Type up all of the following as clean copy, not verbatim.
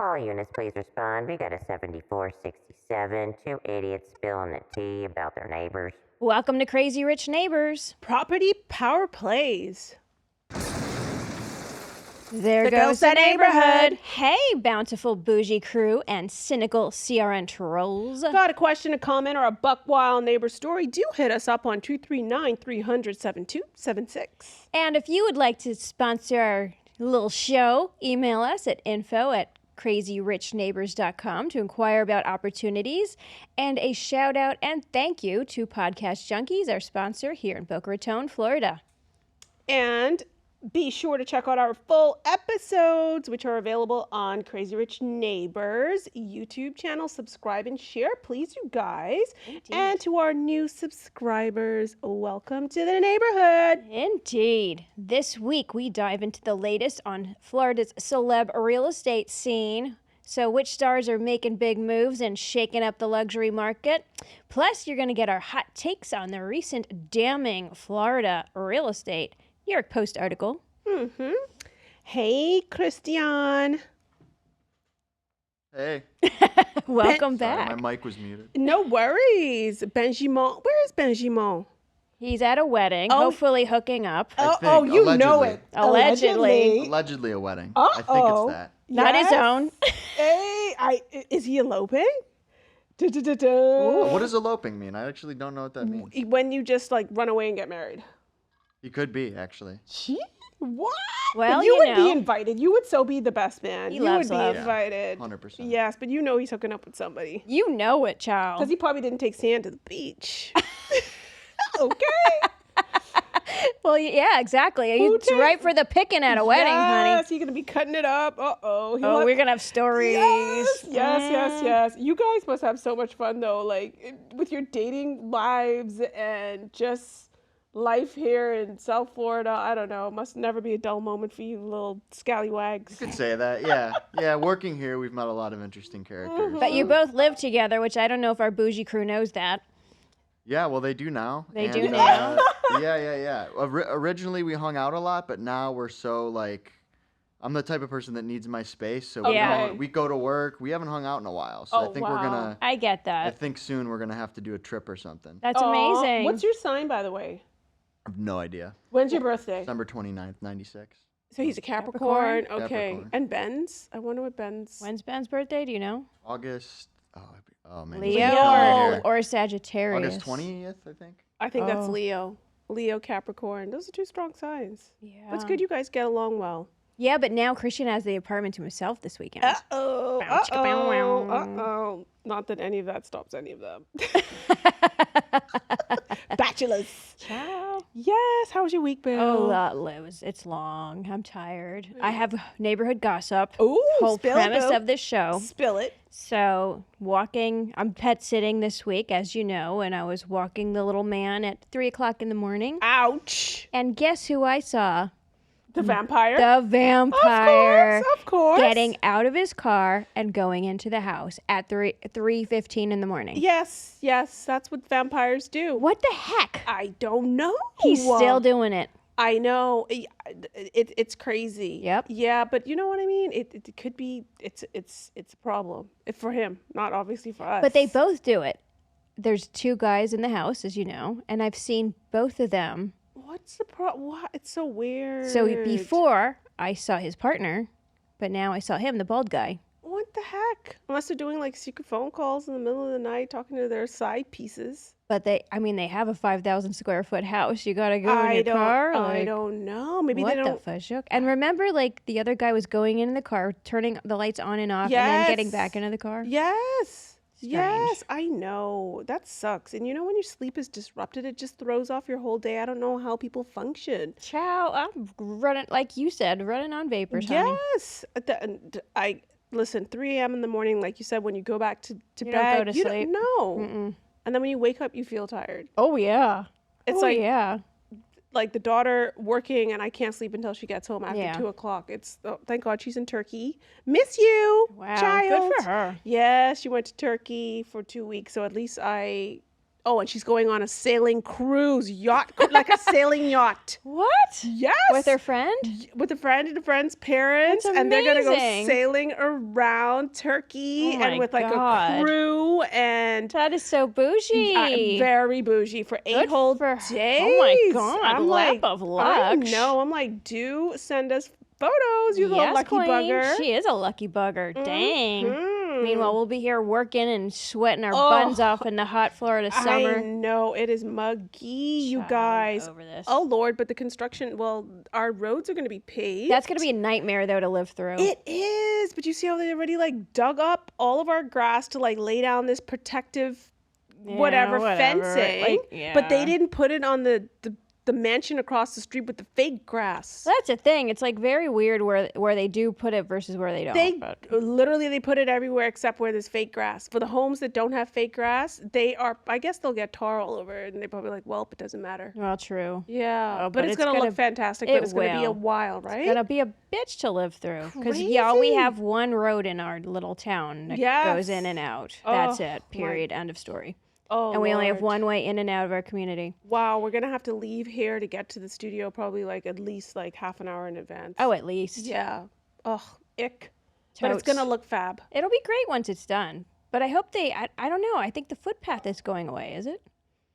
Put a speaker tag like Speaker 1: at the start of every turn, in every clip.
Speaker 1: All units, please respond. We got a 7467. Two idiots spilling the tea about their neighbors.
Speaker 2: Welcome to Crazy Rich Neighbors.
Speaker 3: Property power plays.
Speaker 2: There goes the neighborhood. Hey, bountiful bougie crew and cynical CRN trolls.
Speaker 3: Got a question, a comment, or a buck wild neighbor story? Do hit us up on 239-300-7276.
Speaker 2: And if you would like to sponsor our little show, email us at info@crazyrichneighbors.com to inquire about opportunities. And a shout out and thank you to Podcast Junkies, our sponsor here in Boca Raton, Florida.
Speaker 3: And be sure to check out our full episodes, which are available on Crazy Rich Neighbors YouTube channel. Subscribe and share, please, you guys.
Speaker 2: Indeed.
Speaker 3: And to our new subscribers, welcome to the neighborhood.
Speaker 2: Indeed. This week we dive into the latest on Florida's celeb real estate scene. So which stars are making big moves and shaking up the luxury market? Plus, you're going to get our hot takes on the recent damning Florida real estate New York Post article.
Speaker 3: Hey, Christian.
Speaker 4: Hey.
Speaker 2: Welcome
Speaker 4: Sorry,
Speaker 2: back.
Speaker 4: my mic was muted.
Speaker 3: No worries. Benjamin. Where is Benjamin?
Speaker 2: He's at a wedding,
Speaker 3: Oh.
Speaker 2: hopefully hooking up.
Speaker 4: I think,
Speaker 3: Oh, you know
Speaker 4: allegedly.
Speaker 3: it.
Speaker 2: Allegedly.
Speaker 4: Allegedly a wedding. I think it's that.
Speaker 2: Not his own.
Speaker 3: Hey, is he eloping?
Speaker 4: What does eloping mean? I actually don't know what that means.
Speaker 3: When you just like run away and get married.
Speaker 4: He could be, actually.
Speaker 3: Gee, what?
Speaker 2: Well,
Speaker 3: But you
Speaker 2: you
Speaker 3: would
Speaker 2: know.
Speaker 3: be invited. You would so be the best man.
Speaker 2: He
Speaker 3: you
Speaker 2: loves
Speaker 3: would be
Speaker 2: love.
Speaker 4: Yeah,
Speaker 3: invited.
Speaker 4: 100%.
Speaker 3: Yes, but you know he's hooking up with somebody.
Speaker 2: You know it, child.
Speaker 3: Because he probably didn't take sand to the beach. Okay.
Speaker 2: Well, yeah, exactly. It's
Speaker 3: takes-
Speaker 2: right for the picking at a wedding, honey.
Speaker 3: Yes, he's going to be cutting it up. Uh-oh.
Speaker 2: Oh, we're going to have stories.
Speaker 3: Yes. You guys must have so much fun, though, like, with your dating lives and just life here in South Florida. I don't know. It must never be a dull moment for you little scallywags.
Speaker 4: You could say that, yeah. Yeah, working here, we've met a lot of interesting characters.
Speaker 2: But you both live together, which I don't know if our bougie crew knows that.
Speaker 4: Yeah, well, they do now.
Speaker 2: They do
Speaker 4: And,
Speaker 2: now?
Speaker 4: Yeah. Originally, we hung out a lot, but now we're so, like, I'm the type of person that needs my space. So
Speaker 2: Yeah.
Speaker 4: we go to work. We haven't hung out in a while. So
Speaker 3: Oh,
Speaker 4: I think we're
Speaker 3: wow.
Speaker 4: going to,
Speaker 2: I get
Speaker 4: I
Speaker 2: that.
Speaker 4: think soon we're going to have to do a trip or something.
Speaker 2: That's
Speaker 3: Aw,
Speaker 2: amazing.
Speaker 3: What's your sign, by the way?
Speaker 4: I have no idea.
Speaker 3: When's your birthday?
Speaker 4: December 29th, 96.
Speaker 3: So he's a Capricorn.
Speaker 2: Capricorn?
Speaker 3: Okay.
Speaker 4: Capricorn.
Speaker 3: And Ben's? I wonder what Ben's.
Speaker 2: When's Ben's birthday? Do you know?
Speaker 4: August, oh man.
Speaker 2: Leo
Speaker 4: it's right here.
Speaker 2: or Sagittarius?
Speaker 4: August 20th, I think.
Speaker 3: I think that's
Speaker 2: Oh.
Speaker 3: Leo. Leo, Capricorn. Those are two strong signs.
Speaker 2: Yeah.
Speaker 3: That's good. You guys get along well.
Speaker 2: Yeah, but now Christian has the apartment to himself this weekend.
Speaker 3: Uh-oh.
Speaker 2: Bow, chicka, bow, wow.
Speaker 3: Uh-oh. Not that any of that stops any of them. Bachelors.
Speaker 2: Ciao.
Speaker 3: Yes. How was your week, Bill?
Speaker 2: Oh, it's long. I'm tired. I have neighborhood gossip.
Speaker 3: Ooh,
Speaker 2: Whole
Speaker 3: spill
Speaker 2: premise
Speaker 3: it, Bill.
Speaker 2: of this show.
Speaker 3: Spill it.
Speaker 2: So I'm pet sitting this week, as you know, and I was walking the little man at 3 o'clock in the morning.
Speaker 3: Ouch.
Speaker 2: And guess who I saw?
Speaker 3: The vampire.
Speaker 2: The vampire.
Speaker 3: Of course.
Speaker 2: Getting out of his car and going into the house at 3:15 in the morning.
Speaker 3: Yes. That's what vampires do.
Speaker 2: What the heck?
Speaker 3: I don't know.
Speaker 2: He's still doing it.
Speaker 3: I know. It's crazy.
Speaker 2: Yep.
Speaker 3: Yeah, but you know what I mean? It could be, it's a problem. For him, not obviously for us.
Speaker 2: But they both do it. There's two guys in the house, as you know, and I've seen both of them.
Speaker 3: What's the problem? What? It's so weird.
Speaker 2: So before I saw his partner, but now I saw him, the bald guy.
Speaker 3: What the heck? Unless they're doing like secret phone calls in the middle of the night talking to their side pieces.
Speaker 2: But they have a 5,000 square foot house. You gotta go in your car.
Speaker 3: I don't know. Maybe
Speaker 2: what
Speaker 3: they don't.
Speaker 2: the fudge? And remember, like the other guy was going in the car, turning the lights on and off, and then getting back into the car.
Speaker 3: Yes.
Speaker 2: Strange.
Speaker 3: Yes, I know. That sucks. And you know when your sleep is disrupted, it just throws off your whole day. I don't know how people function.
Speaker 2: Ciao. I'm running, like you said, running on vapors, honey.
Speaker 3: Yes. Listen, 3 a.m. in the morning, like you said, when you go back to
Speaker 2: You
Speaker 3: bed,
Speaker 2: don't go to
Speaker 3: you
Speaker 2: sleep.
Speaker 3: don't know.
Speaker 2: Mm-mm.
Speaker 3: And then when you wake up, you feel tired.
Speaker 2: Oh, yeah.
Speaker 3: It's
Speaker 2: yeah.
Speaker 3: like the daughter working, and I can't sleep until she gets home after
Speaker 2: Yeah.
Speaker 3: 2 o'clock. Thank God she's in Turkey. Miss you,
Speaker 2: Wow.
Speaker 3: child.
Speaker 2: Good for her.
Speaker 3: Yeah, she went to Turkey for 2 weeks, so at least I Oh, and she's going on a sailing cruise yacht, like a sailing yacht.
Speaker 2: What?
Speaker 3: Yes.
Speaker 2: With her friend?
Speaker 3: With a friend and a friend's parents.
Speaker 2: That's
Speaker 3: and they're going to go
Speaker 2: amazing.
Speaker 3: sailing around Turkey
Speaker 2: Oh my
Speaker 3: and with like
Speaker 2: God.
Speaker 3: a crew and
Speaker 2: That is so bougie.
Speaker 3: very bougie for 8
Speaker 2: Good
Speaker 3: whole
Speaker 2: for her.
Speaker 3: days.
Speaker 2: Oh my God,
Speaker 3: I'm
Speaker 2: lap
Speaker 3: like,
Speaker 2: of
Speaker 3: I
Speaker 2: luck.
Speaker 3: know. I'm like, do send us photos, you little
Speaker 2: Yes,
Speaker 3: lucky
Speaker 2: queen.
Speaker 3: bugger.
Speaker 2: She is a lucky bugger. Dang.
Speaker 3: Mhm.
Speaker 2: Meanwhile, we'll be here working and sweating our buns off in the hot Florida summer.
Speaker 3: I know it is muggy, you
Speaker 2: Child,
Speaker 3: guys.
Speaker 2: over this.
Speaker 3: Oh Lord, but the construction. Well, our roads are going to be paved.
Speaker 2: That's going to be a nightmare, though, to live through.
Speaker 3: It is, but you see how they already like dug up all of our grass to like lay down this protective, whatever fencing.
Speaker 2: Like,
Speaker 3: But they didn't put it on the mansion across the street with the fake grass.
Speaker 2: That's a thing. It's like very weird where they do put it versus where they don't.
Speaker 3: They put it everywhere except where there's fake grass. For the homes that don't have fake grass, I guess they'll get tar all over it, and they're probably like, well, it doesn't matter.
Speaker 2: Well, true.
Speaker 3: Yeah,
Speaker 2: Oh,
Speaker 3: but it's gonna look fantastic. But it's gonna be a while, right?
Speaker 2: It's gonna be a bitch to live through because we
Speaker 3: Crazy.
Speaker 2: have one road in our little town that goes in and out. That's it. Period. End of story.
Speaker 3: Oh,
Speaker 2: And we only have
Speaker 3: Lord.
Speaker 2: one way in and out of our community.
Speaker 3: Wow, we're gonna have to leave here to get to the studio probably like at least like half an hour in advance.
Speaker 2: Oh, at least.
Speaker 3: Yeah. Ugh, ick. But it's
Speaker 2: Totes.
Speaker 3: gonna look fab.
Speaker 2: It'll be great once it's done. But I hope I don't know. I think the footpath is going away, is it?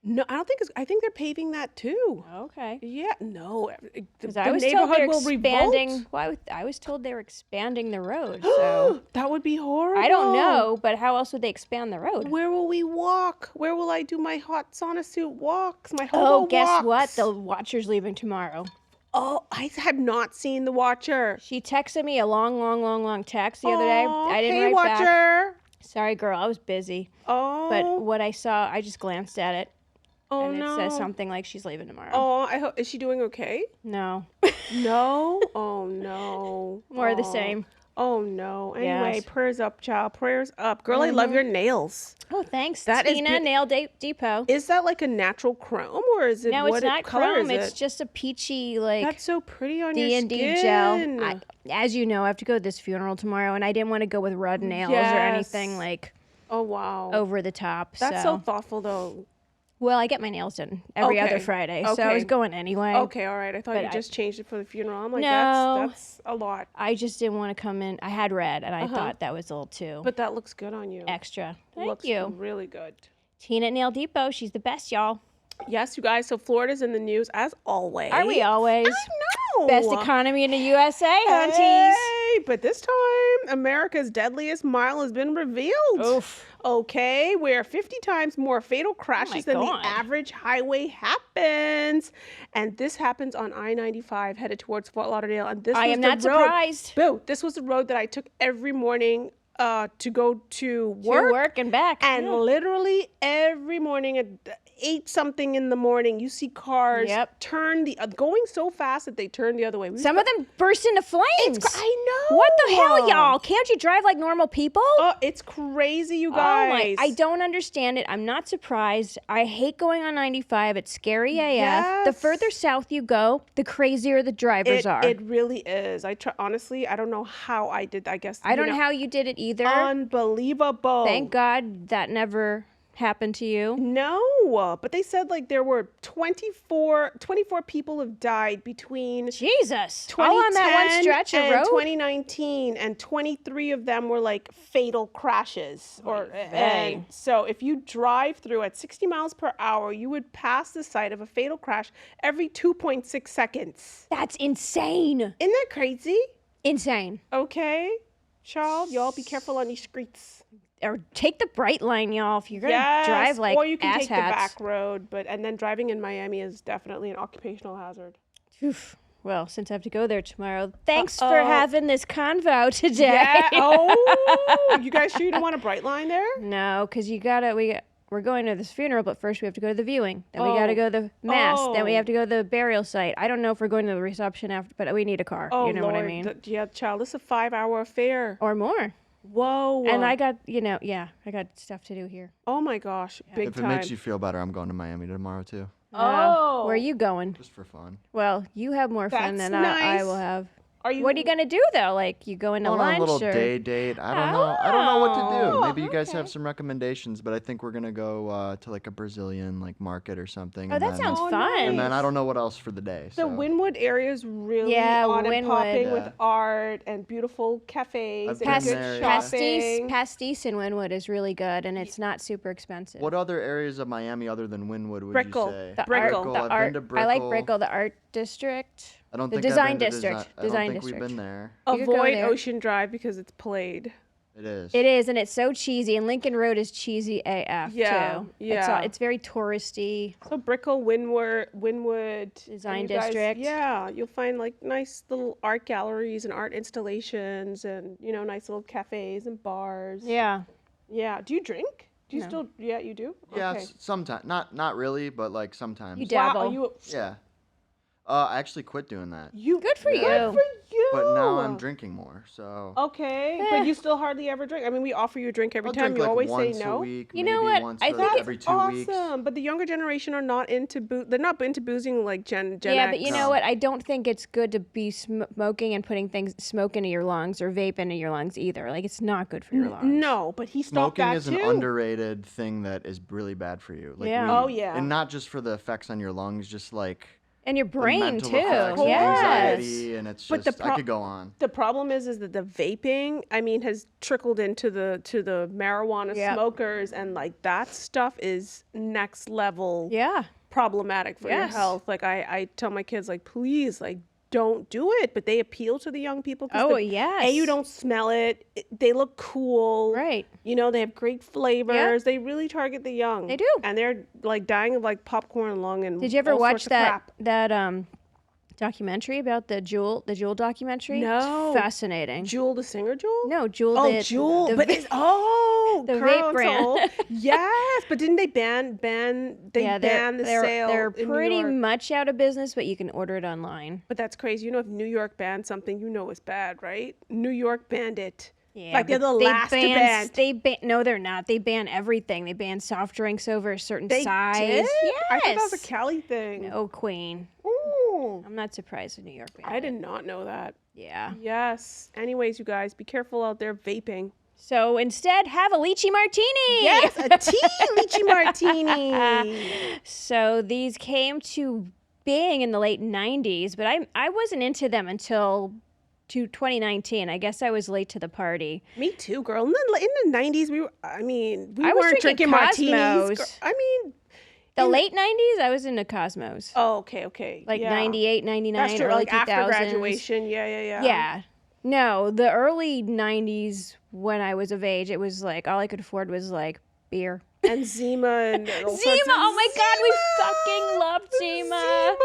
Speaker 3: No, I don't think I think they're paving that too.
Speaker 2: Okay.
Speaker 3: Yeah, no. The
Speaker 2: Because I was told
Speaker 3: neighborhood
Speaker 2: they're
Speaker 3: will
Speaker 2: expanding.
Speaker 3: revolt.
Speaker 2: Well, I was told they were expanding the road. So
Speaker 3: That would be horrible.
Speaker 2: I don't know, but how else would they expand the road?
Speaker 3: Where will we walk? Where will I do my hot sauna suit walks? My hobo
Speaker 2: Oh, guess
Speaker 3: walks?
Speaker 2: what? The Watcher's leaving tomorrow.
Speaker 3: Oh, I have not seen the Watcher.
Speaker 2: She texted me a long text the other day. I didn't
Speaker 3: hey,
Speaker 2: write
Speaker 3: Watcher.
Speaker 2: back. Sorry, girl, I was busy.
Speaker 3: Oh.
Speaker 2: But what I saw, I just glanced at it,
Speaker 3: oh
Speaker 2: and it
Speaker 3: no.
Speaker 2: says something like she's leaving tomorrow.
Speaker 3: Oh, I hope. Is she doing okay?
Speaker 2: No,
Speaker 3: No. Oh no.
Speaker 2: more of the
Speaker 3: Oh.
Speaker 2: same.
Speaker 3: Oh no. Anyway,
Speaker 2: Yes.
Speaker 3: prayers up, child. Prayers up. Girl, I love your nails.
Speaker 2: Oh, thanks,
Speaker 3: That is
Speaker 2: Tina
Speaker 3: beau-
Speaker 2: Nail Depot.
Speaker 3: Is that like a natural chrome or is it
Speaker 2: No,
Speaker 3: what
Speaker 2: it's not
Speaker 3: color
Speaker 2: chrome.
Speaker 3: is
Speaker 2: It's
Speaker 3: it?
Speaker 2: just a peachy like
Speaker 3: That's so pretty on your
Speaker 2: D&D
Speaker 3: skin.
Speaker 2: gel. As you know, I have to go to this funeral tomorrow, and I didn't want to go with red nails or anything
Speaker 3: Yes.
Speaker 2: like
Speaker 3: Oh wow.
Speaker 2: over the top.
Speaker 3: That's so thoughtful though.
Speaker 2: Well, I get my nails done every other
Speaker 3: Okay.
Speaker 2: Friday, so I
Speaker 3: Okay.
Speaker 2: was going anyway.
Speaker 3: Okay, all right. I thought
Speaker 2: But
Speaker 3: you
Speaker 2: I-
Speaker 3: just changed it for the funeral. I'm like,
Speaker 2: No.
Speaker 3: that's a lot.
Speaker 2: I just didn't want to come in. I had red, and I thought that was a little too
Speaker 3: But that looks good on you.
Speaker 2: extra. Thank
Speaker 3: looks
Speaker 2: you.
Speaker 3: really good.
Speaker 2: Tina Nail Depot, she's the best, y'all.
Speaker 3: Yes, you guys. So Florida's in the news as always.
Speaker 2: Are we always?
Speaker 3: I know.
Speaker 2: Best economy in the USA, hunties.
Speaker 3: Hey, but this time, America's deadliest mile has been revealed.
Speaker 2: Oof.
Speaker 3: Okay, where 50 times more fatal crashes than
Speaker 2: God.
Speaker 3: the average highway happens. And this happens on I-95 headed towards Fort Lauderdale. And this
Speaker 2: I
Speaker 3: was
Speaker 2: am
Speaker 3: the
Speaker 2: not
Speaker 3: road-
Speaker 2: surprised.
Speaker 3: Boo, this was the road that I took every morning to go to work.
Speaker 2: To work and back.
Speaker 3: And
Speaker 2: yeah.
Speaker 3: literally every morning at 8 something in the morning, you see cars
Speaker 2: Yep.
Speaker 3: turn going so fast that they turn the other way.
Speaker 2: Some of them burst into flames.
Speaker 3: I know.
Speaker 2: What the hell, y'all? Can't you drive like normal people?
Speaker 3: Oh, it's crazy, you
Speaker 2: Oh
Speaker 3: guys.
Speaker 2: my! I don't understand it. I'm not surprised. I hate going on 95. It's scary AF. The
Speaker 3: Yes.
Speaker 2: further south you go, the crazier the drivers are.
Speaker 3: It really is. Honestly, I don't know how I did. I guess
Speaker 2: I don't know how you did it either.
Speaker 3: Unbelievable.
Speaker 2: Thank God that never happened to you.
Speaker 3: No, but they said like there were 24 people have died between
Speaker 2: Jesus! All on that one
Speaker 3: 2010
Speaker 2: stretch of
Speaker 3: and
Speaker 2: road.
Speaker 3: 2019, and 23 of them were like fatal crashes. And so if you drive through at 60 miles per hour, you would pass the site of a fatal crash every 2.6 seconds.
Speaker 2: That's insane.
Speaker 3: Isn't that crazy?
Speaker 2: Insane.
Speaker 3: Okay, child, y'all be careful on these streets.
Speaker 2: Or take the bright line, y'all. If you're gonna
Speaker 3: Yes,
Speaker 2: drive like
Speaker 3: or you can take the
Speaker 2: asshats.
Speaker 3: back road, and then driving in Miami is definitely an occupational hazard.
Speaker 2: Oof. Well, since I have to go there tomorrow, thanks for having this convo today.
Speaker 3: Yeah. Oh, you guys sure you don't want a bright line there?
Speaker 2: No, because we're going to this funeral, but first we have to go to the viewing. Then we got to go to the mass. Then we have to go to the burial site. I don't know if we're going to the reception after, but we need a car.
Speaker 3: Oh,
Speaker 2: you know
Speaker 3: Lord.
Speaker 2: what I mean?
Speaker 3: Yeah, child, this is a 5-hour affair.
Speaker 2: Or more.
Speaker 3: Whoa.
Speaker 2: And I got, I got stuff to do here.
Speaker 3: Oh my gosh, big
Speaker 4: If
Speaker 3: time.
Speaker 4: it makes you feel better, I'm going to Miami tomorrow too,
Speaker 3: Oh.
Speaker 2: Where are you going?
Speaker 4: just for fun.
Speaker 2: Well, you have more fun
Speaker 3: That's
Speaker 2: than I
Speaker 3: nice.
Speaker 2: will have.
Speaker 3: Are you?
Speaker 2: What are you gonna do though? Like you go into
Speaker 4: On a
Speaker 2: lunch
Speaker 4: little
Speaker 2: or
Speaker 4: day date. I don't know. I don't know what to do.
Speaker 3: Oh,
Speaker 4: Maybe you guys
Speaker 3: okay.
Speaker 4: have some recommendations, but I think we're gonna go to like a Brazilian like market or something.
Speaker 2: Oh,
Speaker 4: and
Speaker 2: that
Speaker 4: then,
Speaker 2: sounds
Speaker 3: Oh,
Speaker 2: fun.
Speaker 4: And then I
Speaker 3: nice.
Speaker 4: don't know what else for the day.
Speaker 3: The
Speaker 4: So
Speaker 3: Wynwood area is really
Speaker 2: Yeah,
Speaker 3: on and
Speaker 2: Wynwood.
Speaker 3: popping with
Speaker 4: Yeah.
Speaker 3: art and beautiful cafes
Speaker 4: I've
Speaker 3: and
Speaker 4: been
Speaker 3: good
Speaker 4: there, yeah.
Speaker 3: shopping.
Speaker 2: Pastis in Wynwood is really good, and it's not super expensive.
Speaker 4: what other areas of Miami other than Wynwood would
Speaker 3: Brickell.
Speaker 4: you say?
Speaker 2: The
Speaker 3: Brickell.
Speaker 2: art, the
Speaker 4: I've
Speaker 2: art.
Speaker 4: been to
Speaker 2: I like
Speaker 4: Brickell.
Speaker 2: Brickell, the art district.
Speaker 4: I don't
Speaker 2: the
Speaker 4: think
Speaker 2: design
Speaker 4: I've been to
Speaker 2: district.
Speaker 4: I
Speaker 2: Design
Speaker 4: don't think
Speaker 2: district.
Speaker 4: we've been there.
Speaker 2: You could go
Speaker 3: Avoid
Speaker 2: there.
Speaker 3: Ocean Drive because it's played.
Speaker 4: It is.
Speaker 2: It is, and it's so cheesy. And Lincoln Road is cheesy AF
Speaker 3: Yeah,
Speaker 2: too.
Speaker 3: yeah.
Speaker 2: It's very touristy.
Speaker 3: So Brickell, Wynwood
Speaker 2: Design
Speaker 3: and you guys-
Speaker 2: district.
Speaker 3: yeah, you'll find like nice little art galleries and art installations, and nice little cafes and bars.
Speaker 2: Yeah.
Speaker 3: Yeah. Do you drink? Do you
Speaker 2: No.
Speaker 3: still? Yeah, you do.
Speaker 4: Yeah,
Speaker 3: Okay.
Speaker 4: sometimes. Not really, but like sometimes.
Speaker 2: You
Speaker 3: Wow,
Speaker 2: dabble.
Speaker 3: are you?
Speaker 4: Yeah. I actually quit doing that.
Speaker 3: You
Speaker 2: Good for
Speaker 3: Good
Speaker 2: you.
Speaker 3: for you.
Speaker 4: But now I'm drinking more, so
Speaker 3: Okay,
Speaker 2: Eh.
Speaker 3: but you still hardly ever drink. I mean, we offer you a drink every
Speaker 4: I'll
Speaker 3: time.
Speaker 4: drink
Speaker 3: You
Speaker 4: like
Speaker 3: always
Speaker 4: once
Speaker 3: say no.
Speaker 4: a week,
Speaker 2: You
Speaker 4: maybe
Speaker 2: know what?
Speaker 4: once
Speaker 2: I
Speaker 4: for
Speaker 2: think
Speaker 4: every
Speaker 3: It's
Speaker 4: 2
Speaker 3: awesome,
Speaker 4: weeks.
Speaker 3: but the younger generation are not into They're not into boozing like Gen
Speaker 2: Yeah,
Speaker 3: X.
Speaker 2: but you know
Speaker 4: No.
Speaker 2: what? I don't think it's good to be smoking and putting smoke into your lungs or vape into your lungs either. Like it's not good for your lungs.
Speaker 3: No, but he stopped
Speaker 4: Smoking
Speaker 3: that
Speaker 4: is
Speaker 3: too.
Speaker 4: an underrated thing that is really bad for you. Like
Speaker 2: Yeah.
Speaker 3: Oh, yeah.
Speaker 4: And not just for the effects on your lungs, just like
Speaker 2: And your
Speaker 4: the
Speaker 2: brain
Speaker 4: mental
Speaker 2: too.
Speaker 4: effects, the
Speaker 2: Yes.
Speaker 4: anxiety, and it's
Speaker 3: But the
Speaker 4: just I could go on.
Speaker 3: The problem is that the vaping, I mean, has trickled into the marijuana
Speaker 2: Yep.
Speaker 3: smokers, and like that stuff is next level
Speaker 2: Yeah.
Speaker 3: problematic for your
Speaker 2: Yes.
Speaker 3: health. Like I tell my kids, like, please, like, don't do it. But they appeal to the young people. 'Cause
Speaker 2: Oh,
Speaker 3: A, you
Speaker 2: yes.
Speaker 3: don't smell it. They look cool.
Speaker 2: Right.
Speaker 3: They have great flavors. They really target the young.
Speaker 2: They do.
Speaker 3: And they're like dying of like popcorn lung and
Speaker 2: Did you ever
Speaker 3: all
Speaker 2: watch
Speaker 3: sorts of
Speaker 2: that
Speaker 3: crap.
Speaker 2: documentary about the Jewel documentary?
Speaker 3: No.
Speaker 2: It's fascinating.
Speaker 3: Jewel the singer, Jewel?
Speaker 2: No, Jewel.
Speaker 3: Oh,
Speaker 2: the,
Speaker 3: Jewel.
Speaker 2: the
Speaker 3: But
Speaker 2: va-
Speaker 3: it's
Speaker 2: the
Speaker 3: Curl
Speaker 2: vape
Speaker 3: and
Speaker 2: brand.
Speaker 3: Soul. Yes, but didn't they ban
Speaker 2: yeah,
Speaker 3: the sale
Speaker 2: they're
Speaker 3: in New
Speaker 2: pretty
Speaker 3: York?
Speaker 2: much out of business, but you can order it online.
Speaker 3: But that's crazy. If New York banned something, it's bad, right? New York banned it.
Speaker 2: Yeah,
Speaker 3: Like they're
Speaker 2: but
Speaker 3: the last to ban.
Speaker 2: No, they're not. They ban everything. They ban soft drinks over a certain
Speaker 3: They
Speaker 2: size.
Speaker 3: did?
Speaker 2: Yes.
Speaker 3: I thought that was a Cali thing.
Speaker 2: No, Queen.
Speaker 3: Ooh.
Speaker 2: I'm not surprised in New York. banned
Speaker 3: I
Speaker 2: it.
Speaker 3: did not know that.
Speaker 2: Yeah.
Speaker 3: Yes. Anyways, you guys, be careful out there vaping.
Speaker 2: So instead, have a lychee martini.
Speaker 3: Yes, a lychee martini.
Speaker 2: So these came to being in the late 90s, but I wasn't into them until 2019. I guess I was late to the party.
Speaker 3: Me too, girl. In the 90s, we
Speaker 2: I was
Speaker 3: weren't
Speaker 2: drinking
Speaker 3: drinking martinis.
Speaker 2: Cosmos.
Speaker 3: Girl. I mean,
Speaker 2: The late 90s, I was into Cosmos.
Speaker 3: oh, okay.
Speaker 2: Like
Speaker 3: yeah.
Speaker 2: 98, 99,
Speaker 3: That's true.
Speaker 2: early
Speaker 3: Like
Speaker 2: 2000s.
Speaker 3: after graduation. Yeah.
Speaker 2: Yeah. No, the early 90s when I was of age, it was like all I could afford was like beer.
Speaker 3: And Zima and all sorts
Speaker 2: Zima!
Speaker 3: of
Speaker 2: Oh my God, we fucking loved Zima.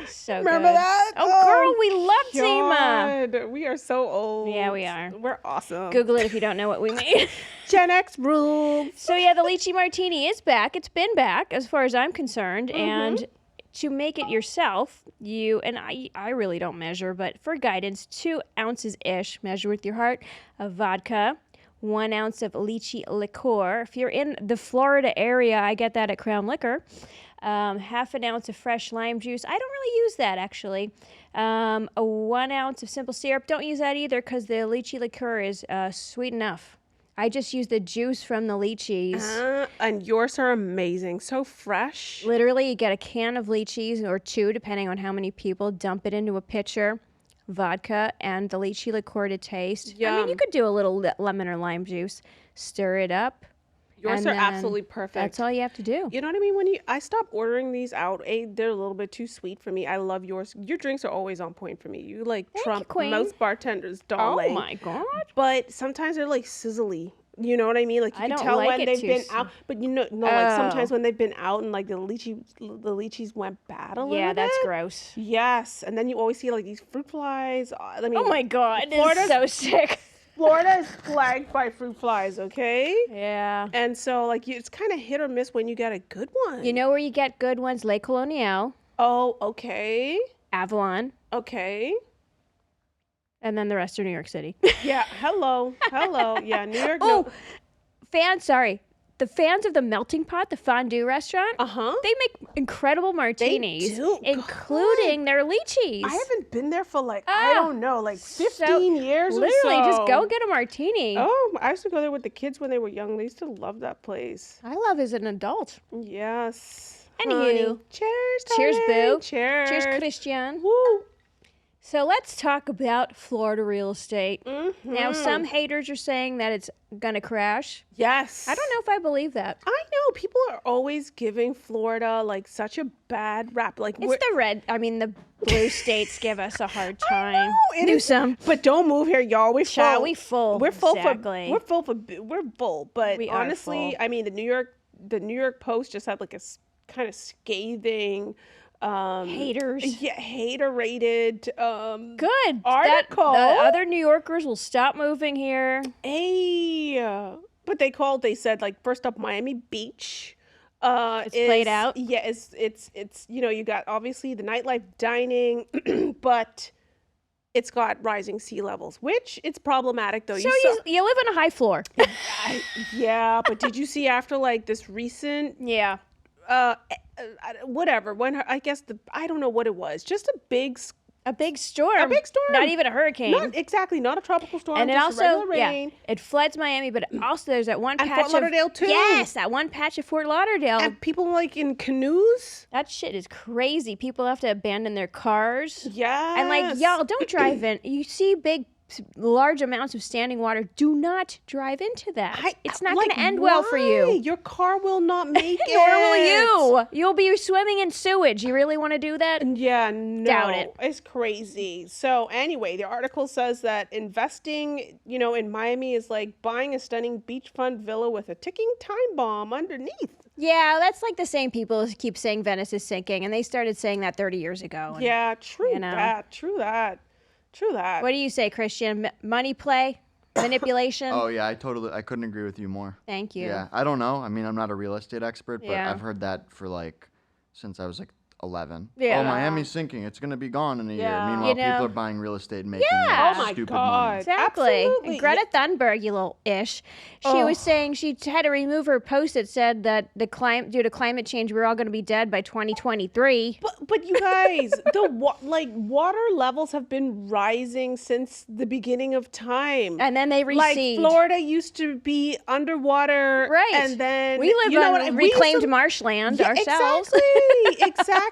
Speaker 2: So
Speaker 3: Remember
Speaker 2: good.
Speaker 3: that?
Speaker 2: Oh, girl, we loved Zima.
Speaker 3: God, we are so old.
Speaker 2: Yeah, we are.
Speaker 3: We're awesome.
Speaker 2: Google it if you don't know what we mean.
Speaker 3: Gen X rules.
Speaker 2: So yeah, the lychee martini is back. It's been back as far as I'm concerned, and to make it yourself, I really don't measure, but for guidance, 2 ounces ish, measure with your heart, of vodka, 1 ounce of lychee liqueur. If you're in the Florida area, I get that at Crown Liquor. Half an ounce of fresh lime juice. I don't really use that actually. A 1 ounce of simple syrup. Don't use that either because the lychee liqueur is sweet enough. I just use the juice from the lychees.
Speaker 3: And yours are amazing. So fresh.
Speaker 2: Literally, you get a can of lychees or 2, depending on how many people. Dump it into a pitcher, vodka, and the lychee liqueur to taste. I mean, you
Speaker 3: Yum.
Speaker 2: could do a little lemon or lime juice. Stir it up.
Speaker 3: Yours
Speaker 2: and
Speaker 3: are
Speaker 2: then
Speaker 3: absolutely perfect.
Speaker 2: That's all you have to do.
Speaker 3: You know what I mean? I stopped ordering these out. They're a little bit too sweet for me. I love yours. Your drinks are always on point for me. You like
Speaker 2: you,
Speaker 3: trump
Speaker 2: queen.
Speaker 3: most bartenders,
Speaker 2: Oh
Speaker 3: darling.
Speaker 2: my God.
Speaker 3: But sometimes they're like sizzly. You know what I mean? Like you
Speaker 2: I
Speaker 3: can
Speaker 2: don't
Speaker 3: tell
Speaker 2: like
Speaker 3: when
Speaker 2: it
Speaker 3: they've
Speaker 2: too
Speaker 3: been out. But like sometimes
Speaker 2: Oh.
Speaker 3: when they've been out and like the lychees went bad a little
Speaker 2: Yeah, that's
Speaker 3: bit.
Speaker 2: gross.
Speaker 3: Yes, and then you always see like these fruit flies. I mean,
Speaker 2: Oh my God, it's
Speaker 3: Florida's-
Speaker 2: so sick.
Speaker 3: Florida is flagged by fruit flies. Okay.
Speaker 2: Yeah.
Speaker 3: And so, like, it's kind of hit or miss when you get a good one.
Speaker 2: You know where you get good ones? Lake Colonial,
Speaker 3: Oh, okay.
Speaker 2: Avalon,
Speaker 3: Okay.
Speaker 2: and then the rest are New York City.
Speaker 3: Yeah. Hello. Yeah. New York.
Speaker 2: Oh, sorry. the fans of the Melting Pot, the fondue restaurant, they make incredible martinis,
Speaker 3: do.
Speaker 2: including their lychees.
Speaker 3: I haven't been there for I don't know, 15 years or so.
Speaker 2: Literally, just go get a martini.
Speaker 3: Oh, I used to go there with the kids when they were young. They used to love that place.
Speaker 2: I love as an adult.
Speaker 3: Yes.
Speaker 2: Anywho.
Speaker 3: Honey. Cheers,
Speaker 2: Cheers,
Speaker 3: darling.
Speaker 2: boo.
Speaker 3: Cheers.
Speaker 2: Cheers, Christian.
Speaker 3: Woo.
Speaker 2: So let's talk about Florida real estate. Now, some haters are saying that it's going to crash.
Speaker 3: Yes.
Speaker 2: I don't know if I believe that.
Speaker 3: I know. People are always giving Florida such a bad rap.
Speaker 2: The blue states give us a hard time.
Speaker 3: I know,
Speaker 2: Newsom.
Speaker 3: But don't move here, y'all. We're full.
Speaker 2: Child, we full.
Speaker 3: We're full
Speaker 2: Exactly.
Speaker 3: we're full. But
Speaker 2: We are
Speaker 3: honestly,
Speaker 2: full.
Speaker 3: the New York Post just had a kind of scathing
Speaker 2: Haters.
Speaker 3: Yeah, hater-rated
Speaker 2: Good.
Speaker 3: article.
Speaker 2: The other New Yorkers will stop moving here.
Speaker 3: But they said first up Miami Beach.
Speaker 2: It's played out.
Speaker 3: Yeah, it's you got obviously the nightlife, dining, but it's got rising sea levels, which it's problematic though.
Speaker 2: So you live on a high floor.
Speaker 3: Yeah, but did you see after this recent
Speaker 2: Yeah.
Speaker 3: whatever I guess I don't know what it was, just a big storm.
Speaker 2: Not even a hurricane.
Speaker 3: Not a tropical storm.
Speaker 2: And it
Speaker 3: just
Speaker 2: also,
Speaker 3: regular rain.
Speaker 2: it floods Miami, but also there's that one
Speaker 3: And
Speaker 2: patch
Speaker 3: Fort Lauderdale too.
Speaker 2: Yes, that one patch of Fort Lauderdale.
Speaker 3: And people in canoes.
Speaker 2: That shit is crazy. People have to abandon their cars.
Speaker 3: Yeah.
Speaker 2: And y'all don't drive in. You see large amounts of standing water. Do not drive into that. It's not going to end well for you.
Speaker 3: Your car will not make it.
Speaker 2: Nor will you. You'll be swimming in sewage. You really want to do that?
Speaker 3: Yeah, no.
Speaker 2: Doubt it.
Speaker 3: It's crazy. So anyway, the article says that investing, in Miami is like buying a stunning beachfront villa with a ticking time bomb underneath.
Speaker 2: Yeah, that's like the same people who keep saying Venice is sinking, and they started saying that 30 years ago. And,
Speaker 3: Yeah, true
Speaker 2: you know.
Speaker 3: that. True that.
Speaker 2: What do you say, Christian? Money play? Manipulation?
Speaker 4: Oh yeah, I couldn't agree with you more.
Speaker 2: Thank you.
Speaker 4: Yeah, I don't know. I'm not a real estate expert, but
Speaker 2: Yeah.
Speaker 4: I've heard that for since I was 11.
Speaker 2: Yeah.
Speaker 4: Oh, Miami's sinking. It's going to be gone in a year.
Speaker 3: Yeah.
Speaker 4: Meanwhile,
Speaker 2: You know.
Speaker 4: people are buying real estate and making
Speaker 2: Yeah.
Speaker 3: Oh my
Speaker 4: stupid
Speaker 3: God.
Speaker 4: money.
Speaker 2: Exactly.
Speaker 3: Absolutely.
Speaker 2: And Greta Thunberg, you little ish, she was saying she had to remove her post that said that due to climate change, we're all going to be dead by 2023.
Speaker 3: But you guys, water levels have been rising since the beginning of time.
Speaker 2: And then they recede.
Speaker 3: Florida used to be underwater,
Speaker 2: Right.
Speaker 3: And then
Speaker 2: We live on
Speaker 3: we used
Speaker 2: reclaimed
Speaker 3: to-
Speaker 2: marshland
Speaker 3: Yeah,
Speaker 2: ourselves.
Speaker 3: Exactly.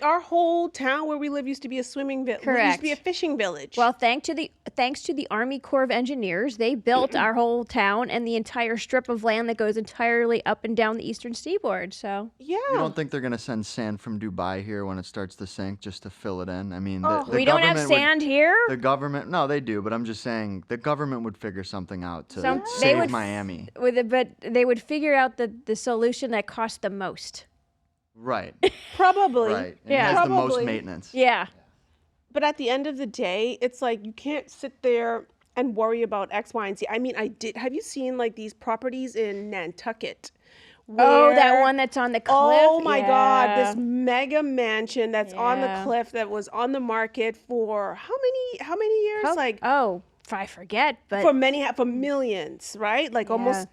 Speaker 3: Our whole town where we live used to be a swimming village. Used
Speaker 2: Correct.
Speaker 3: to be a fishing village.
Speaker 2: Well, thanks to the Army Corps of Engineers, they built our whole town and the entire strip of land that goes entirely up and down the eastern seaboard. So
Speaker 3: yeah.
Speaker 4: You don't think they're going to send sand from Dubai here when it starts to sink just to fill it in? I mean,
Speaker 2: we don't have sand here.
Speaker 4: The government, no, they do, but I'm just saying the government would figure something out to
Speaker 2: They
Speaker 4: save
Speaker 2: would
Speaker 4: Miami.
Speaker 2: But they would figure out the solution that costs the most.
Speaker 4: Right.
Speaker 3: Probably.
Speaker 4: Right. And
Speaker 2: Yeah.
Speaker 4: it has the most
Speaker 3: Probably.
Speaker 4: maintenance.
Speaker 2: Yeah.
Speaker 3: But at the end of the day, it's you can't sit there and worry about X, Y, and Z. I mean, have you seen these properties in Nantucket?
Speaker 2: Oh, that
Speaker 3: where-
Speaker 2: one that's on the cliff.
Speaker 3: Oh my God,
Speaker 2: Yeah.
Speaker 3: this mega mansion that's on the
Speaker 2: Yeah.
Speaker 3: cliff that was on the market for how many years?
Speaker 2: I forget, but
Speaker 3: For millions, right? Almost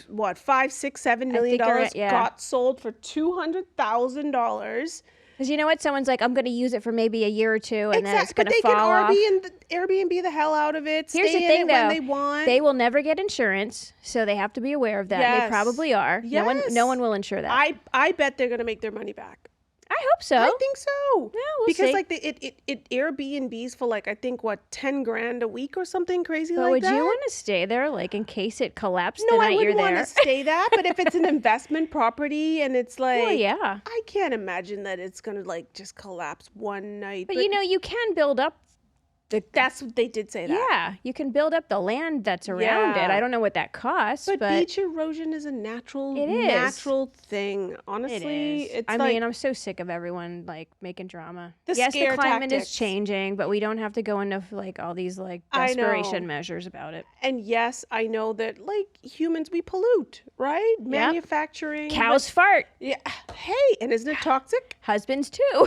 Speaker 3: what, $5, $6, $7 million
Speaker 2: think you're right, yeah.
Speaker 3: got sold for $200,000.
Speaker 2: because you know what, someone's like, I'm going to use it for maybe a year or two, and then it's going
Speaker 3: But
Speaker 2: to
Speaker 3: they
Speaker 2: fall off.
Speaker 3: can Airbnb the hell out of it.
Speaker 2: Here's
Speaker 3: stay
Speaker 2: the
Speaker 3: in
Speaker 2: thing,
Speaker 3: it
Speaker 2: though.
Speaker 3: when they want.
Speaker 2: They will never get insurance, so they have to be aware of that.
Speaker 3: Yes.
Speaker 2: They probably are.
Speaker 3: Yes.
Speaker 2: No one will insure that.
Speaker 3: I bet they're gonna make their money back.
Speaker 2: I hope so.
Speaker 3: I think so.
Speaker 2: Yeah, we'll
Speaker 3: because
Speaker 2: see.
Speaker 3: it Airbnbs for I think what, $10,000 a week or something crazy
Speaker 2: But
Speaker 3: like
Speaker 2: would
Speaker 3: that.
Speaker 2: you want to stay there, in case it collapsed
Speaker 3: No,
Speaker 2: the
Speaker 3: I
Speaker 2: night you're
Speaker 3: wouldn't want
Speaker 2: there?
Speaker 3: to stay that. But if it's an investment property and it's
Speaker 2: Well, yeah.
Speaker 3: I can't imagine that it's gonna just collapse one night.
Speaker 2: But you can build up
Speaker 3: that's what they did say that.
Speaker 2: Yeah, you can build up the land that's around it.
Speaker 3: Yeah.
Speaker 2: I don't know what that costs,
Speaker 3: But
Speaker 2: but
Speaker 3: beach erosion is a natural
Speaker 2: It is.
Speaker 3: natural thing.
Speaker 2: it
Speaker 3: Honestly,
Speaker 2: is.
Speaker 3: it's
Speaker 2: I mean, I'm so sick of everyone making drama.
Speaker 3: The
Speaker 2: Yes, the
Speaker 3: scare
Speaker 2: climate
Speaker 3: tactics.
Speaker 2: is changing, but we don't have to go into all these
Speaker 3: I
Speaker 2: desperation
Speaker 3: know.
Speaker 2: measures about it.
Speaker 3: and yes, I know that humans we pollute, right? Manufacturing.
Speaker 2: Cows fart,
Speaker 3: Yeah. Hey, and isn't it toxic?
Speaker 2: husbands too.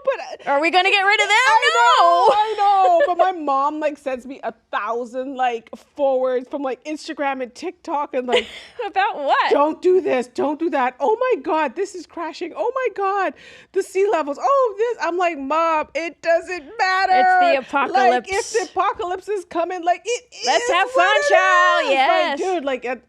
Speaker 3: But
Speaker 2: Are we gonna get rid of them?
Speaker 3: I know, but my mom like sends me 1,000 like forwards from like Instagram and TikTok and like,
Speaker 2: About what?
Speaker 3: don't do this, don't do that. Oh my God, this is crashing. Oh my God, the sea levels. Oh, this. I'm like, Mom, it doesn't matter.
Speaker 2: It's the
Speaker 3: Like,
Speaker 2: apocalypse.
Speaker 3: if the apocalypse is coming, like
Speaker 2: Let's
Speaker 3: is
Speaker 2: have
Speaker 3: what
Speaker 2: fun,
Speaker 3: it
Speaker 2: child.
Speaker 3: is.
Speaker 2: Yes.
Speaker 3: Like, dude, like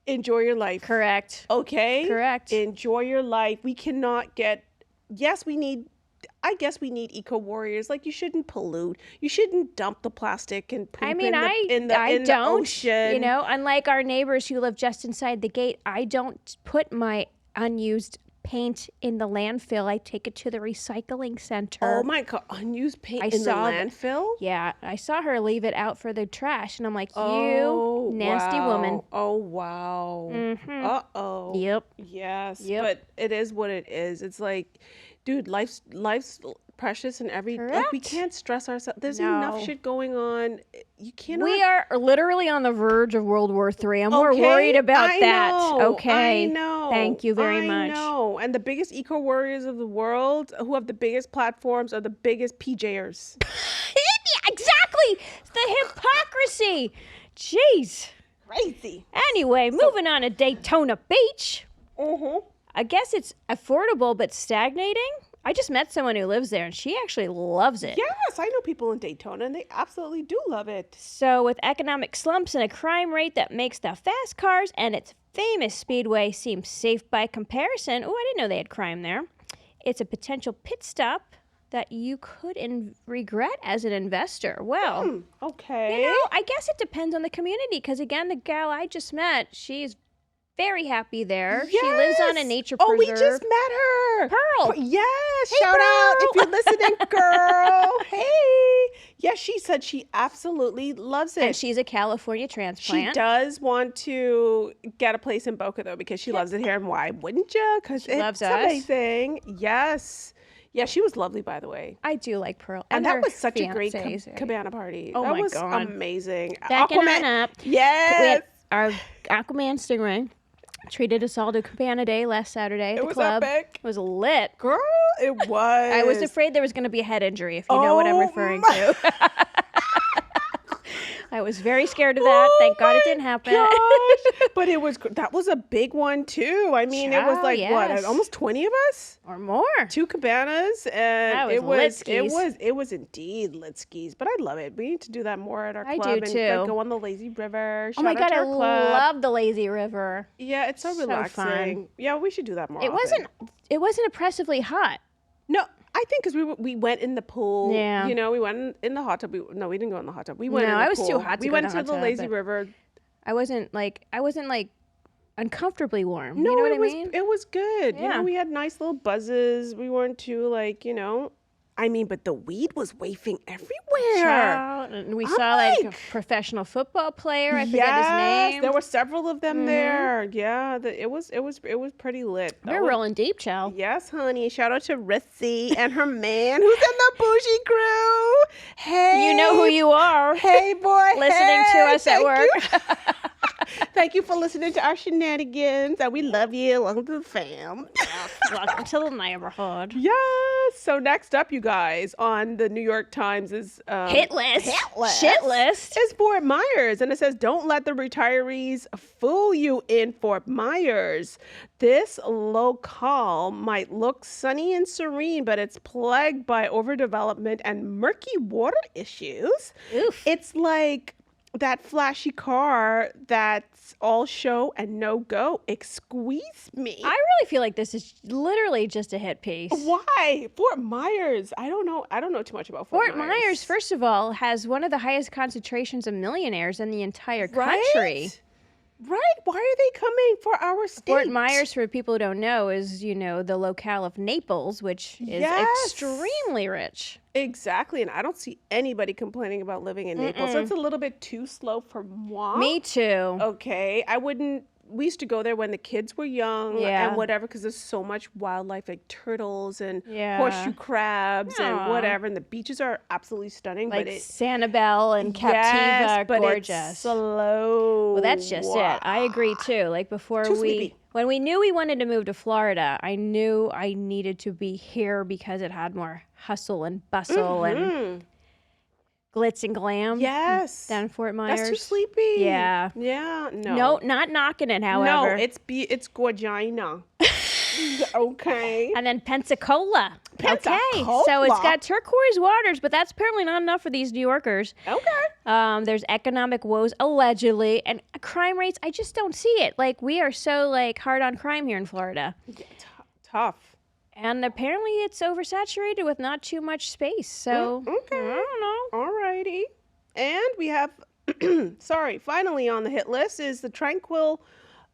Speaker 3: enjoy your life.
Speaker 2: Correct.
Speaker 3: Okay?
Speaker 2: Correct.
Speaker 3: Enjoy your life. We cannot get, I guess we need eco warriors. Like, you shouldn't pollute. You shouldn't dump the plastic and poop
Speaker 2: I mean,
Speaker 3: in the
Speaker 2: I don't.
Speaker 3: ocean.
Speaker 2: You know, unlike our neighbors who live just inside the gate, I don't put my unused paint in the landfill. I take it to the recycling center.
Speaker 3: Oh my God, unused paint in the
Speaker 2: saw
Speaker 3: landfill?
Speaker 2: Yeah, I saw her leave it out for the trash, and I'm like,
Speaker 3: Oh,
Speaker 2: you nasty
Speaker 3: wow.
Speaker 2: woman.
Speaker 3: Oh, wow. Uh-oh.
Speaker 2: Yep.
Speaker 3: Yes,
Speaker 2: Yep.
Speaker 3: but it is what it is. It's like, dude, life's precious and like we
Speaker 2: Correct.
Speaker 3: can't stress ourselves. There's
Speaker 2: No.
Speaker 3: enough shit going on. You cannot.
Speaker 2: We are literally on the verge of World War III. I'm more
Speaker 3: Okay,
Speaker 2: worried about
Speaker 3: I
Speaker 2: that.
Speaker 3: know,
Speaker 2: Okay.
Speaker 3: I know.
Speaker 2: Thank you very much.
Speaker 3: I know. And the biggest eco warriors of the world, who have the biggest platforms, are the biggest PJers.
Speaker 2: Exactly. It's the hypocrisy. Jeez.
Speaker 3: Crazy.
Speaker 2: Anyway, moving on to Daytona Beach.
Speaker 3: Mm-hmm.
Speaker 2: I guess it's affordable but stagnating. I just met someone who lives there, and she actually loves it.
Speaker 3: Yes, I know people in Daytona, and they absolutely do love it.
Speaker 2: So with economic slumps and a crime rate that makes the fast cars and its famous speedway seem safe by comparison, oh, I didn't know they had crime there. It's a potential pit stop that you could regret as an investor. Well,
Speaker 3: Okay.
Speaker 2: you know, I guess it depends on the community, because again, the gal I just met, she's very happy there. She lives on a
Speaker 3: Yes.
Speaker 2: nature
Speaker 3: Oh,
Speaker 2: preserve.
Speaker 3: we just met her.
Speaker 2: Pearl.
Speaker 3: Yes.
Speaker 2: Hey,
Speaker 3: Shout out if
Speaker 2: Pearl.
Speaker 3: you're listening, girl. Hey. Yes, she said she absolutely loves it.
Speaker 2: And she's a California
Speaker 3: She
Speaker 2: transplant.
Speaker 3: does want to get a place in Boca, though, because she loves it here. And why wouldn't you? Because it's
Speaker 2: loves us.
Speaker 3: amazing. Yes. Yeah, she was lovely, by the way.
Speaker 2: I do like Pearl.
Speaker 3: And
Speaker 2: her
Speaker 3: that was such a great
Speaker 2: fiancé.
Speaker 3: cabana party.
Speaker 2: Oh
Speaker 3: that
Speaker 2: my
Speaker 3: was
Speaker 2: God.
Speaker 3: amazing.
Speaker 2: Backing on up. We
Speaker 3: Yes.
Speaker 2: had our Aquaman Stingray treated us all to Cabana Day last Saturday at the
Speaker 3: was
Speaker 2: club.
Speaker 3: epic.
Speaker 2: It was lit.
Speaker 3: Girl, it was.
Speaker 2: I was afraid there was going to be a head injury, if you know what I'm
Speaker 3: Oh
Speaker 2: referring
Speaker 3: my-
Speaker 2: to. I was very scared of that. Thank God it didn't happen.
Speaker 3: Gosh. But that was a big one too. I mean, it was
Speaker 2: Child,
Speaker 3: like
Speaker 2: yes.
Speaker 3: almost 20 of us?
Speaker 2: Or more.
Speaker 3: 2 cabanas, and
Speaker 2: That was
Speaker 3: it
Speaker 2: lit
Speaker 3: was
Speaker 2: skis.
Speaker 3: it was indeed lit skis. But I love it. We need to do that more at our
Speaker 2: I
Speaker 3: club
Speaker 2: do
Speaker 3: and
Speaker 2: too.
Speaker 3: like, go on the lazy river.
Speaker 2: Oh my
Speaker 3: Shout out
Speaker 2: God,
Speaker 3: to
Speaker 2: I
Speaker 3: our club.
Speaker 2: love the lazy river.
Speaker 3: Yeah, it's so
Speaker 2: So
Speaker 3: relaxing.
Speaker 2: fun.
Speaker 3: Yeah, we should do that more.
Speaker 2: It
Speaker 3: often.
Speaker 2: wasn't oppressively hot.
Speaker 3: No, I think because we went in the pool.
Speaker 2: Yeah.
Speaker 3: You know, we went in the hot tub. We didn't go in the hot tub. We went.
Speaker 2: No,
Speaker 3: in the
Speaker 2: I was too
Speaker 3: pool.
Speaker 2: hot to
Speaker 3: We
Speaker 2: go
Speaker 3: went
Speaker 2: in the
Speaker 3: to
Speaker 2: hot
Speaker 3: the
Speaker 2: tub,
Speaker 3: lazy
Speaker 2: but-
Speaker 3: river.
Speaker 2: I wasn't like uncomfortably warm.
Speaker 3: No,
Speaker 2: you know what
Speaker 3: it
Speaker 2: I
Speaker 3: was
Speaker 2: mean?
Speaker 3: it was good. You
Speaker 2: Yeah.
Speaker 3: know, we had nice little buzzes. We weren't too like, you know. I mean, but the weed was wafting everywhere.
Speaker 2: Child, and we
Speaker 3: I'm
Speaker 2: saw like a
Speaker 3: like-
Speaker 2: professional football player. I forget his name.
Speaker 3: There were several of them there. Yeah, it was pretty lit. That
Speaker 2: We're
Speaker 3: was-
Speaker 2: rolling deep, child.
Speaker 3: Yes, honey. Shout out to Rissy and her man who's in the Bougie crew. Hey,
Speaker 2: You know who you are.
Speaker 3: Hey, boy.
Speaker 2: Listening to
Speaker 3: hey,
Speaker 2: us at
Speaker 3: thank
Speaker 2: work.
Speaker 3: you. Thank you for listening to our shenanigans, and we love you. Welcome to the fam.
Speaker 2: Welcome to the neighborhood.
Speaker 3: Yes. So next up, you guys, on the New York Times is
Speaker 2: Hit list.
Speaker 3: Hit list.
Speaker 2: Shit list.
Speaker 3: is Fort Myers, and it says, "Don't let the retirees fool you in Fort Myers. This locale might look sunny and serene, but it's plagued by overdevelopment and murky water issues.
Speaker 2: Oof.
Speaker 3: It's like that flashy car that's all show and no go. Excuse me."
Speaker 2: I really feel like this is literally just a hit piece.
Speaker 3: Why? Fort Myers. I don't know too much about Fort
Speaker 2: Fort Myers, first of all, has one of the highest concentrations of millionaires in the entire country.
Speaker 3: Right? Right? Why are they coming for our state?
Speaker 2: Fort Myers, for people who don't know, is, you know, the locale of Naples, which is
Speaker 3: Yes.
Speaker 2: extremely rich.
Speaker 3: Exactly, and I don't see anybody complaining about living in Naples. So it's a little bit too slow for moi.
Speaker 2: Me too.
Speaker 3: Okay, I wouldn't. We used to go there when the kids were young
Speaker 2: Yeah.
Speaker 3: and whatever, because there's so much wildlife, like turtles and
Speaker 2: Yeah.
Speaker 3: horseshoe crabs
Speaker 2: Aw.
Speaker 3: and whatever. And the beaches are absolutely stunning,
Speaker 2: Like
Speaker 3: but it
Speaker 2: Sanibel and Captiva
Speaker 3: yes,
Speaker 2: are
Speaker 3: but
Speaker 2: gorgeous.
Speaker 3: It's slow.
Speaker 2: Well, that's just it. I agree too. Like before
Speaker 3: Too
Speaker 2: we,
Speaker 3: sleepy.
Speaker 2: When we knew we wanted to move to Florida, I knew I needed to be here because it had more hustle and bustle and glitz and glam.
Speaker 3: Yes.
Speaker 2: Down in Fort Myers.
Speaker 3: That's too sleepy.
Speaker 2: Yeah.
Speaker 3: Yeah. No.
Speaker 2: No, not knocking it,
Speaker 3: No,
Speaker 2: however.
Speaker 3: it's Gorgina. Okay.
Speaker 2: And then Pensacola.
Speaker 3: Pensacola.
Speaker 2: Okay. So it's got turquoise waters, but that's apparently not enough for these New Yorkers.
Speaker 3: Okay.
Speaker 2: There's economic woes, allegedly, and crime rates, I just don't see it. Like, we are so, like, hard on crime here in Florida.
Speaker 3: Yeah, tough.
Speaker 2: And apparently it's oversaturated with not too much space. So,
Speaker 3: Okay.
Speaker 2: I don't know.
Speaker 3: Alrighty. And we have, finally on the hit list is the Tranquil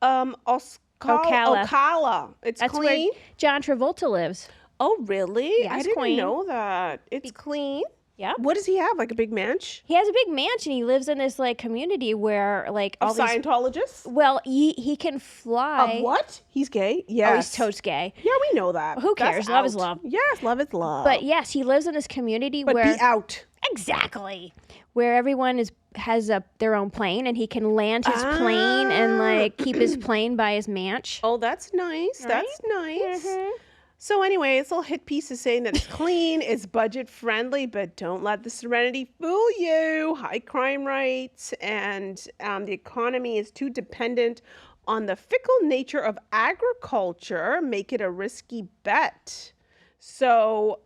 Speaker 2: Ocala.
Speaker 3: Ocala. It's
Speaker 2: That's
Speaker 3: clean.
Speaker 2: where John Travolta lives.
Speaker 3: Oh, really?
Speaker 2: Yeah,
Speaker 3: I
Speaker 2: it's
Speaker 3: didn't
Speaker 2: clean.
Speaker 3: know that. It's clean.
Speaker 2: Yeah.
Speaker 3: What does he have? Like a big manch?
Speaker 2: He has a big mansion. He lives in this, like, community where, like, all
Speaker 3: Of
Speaker 2: these...
Speaker 3: Scientologists?
Speaker 2: Well, he can fly.
Speaker 3: Of what? He's gay?
Speaker 2: Oh,
Speaker 3: Yes.
Speaker 2: he's totes gay.
Speaker 3: Yeah, we know that.
Speaker 2: Who
Speaker 3: That's
Speaker 2: cares? Love is
Speaker 3: out.
Speaker 2: love.
Speaker 3: Yes, love is love.
Speaker 2: But yes, he lives in this community
Speaker 3: But
Speaker 2: where...
Speaker 3: be out.
Speaker 2: Exactly. Where everyone has their own plane, and he can land his plane and, like, keep his plane by his manch.
Speaker 3: Oh, that's nice. That's nice.
Speaker 2: Mhm.
Speaker 3: So anyway, this little hit piece is saying that it's clean, it's budget friendly, but don't let the Serenity fool you. High crime rates and the economy is too dependent on the fickle nature of agriculture. Make it a risky bet. So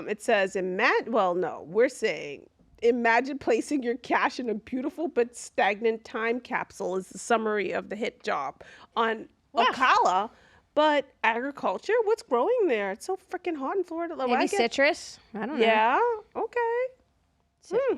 Speaker 3: it says, we're saying, imagine placing your cash in a beautiful but stagnant time capsule is the summary of the hit job on Ocala. But agriculture, what's growing there? It's so freaking hot in Florida.
Speaker 2: Maybe citrus? I don't know.
Speaker 3: Yeah, okay.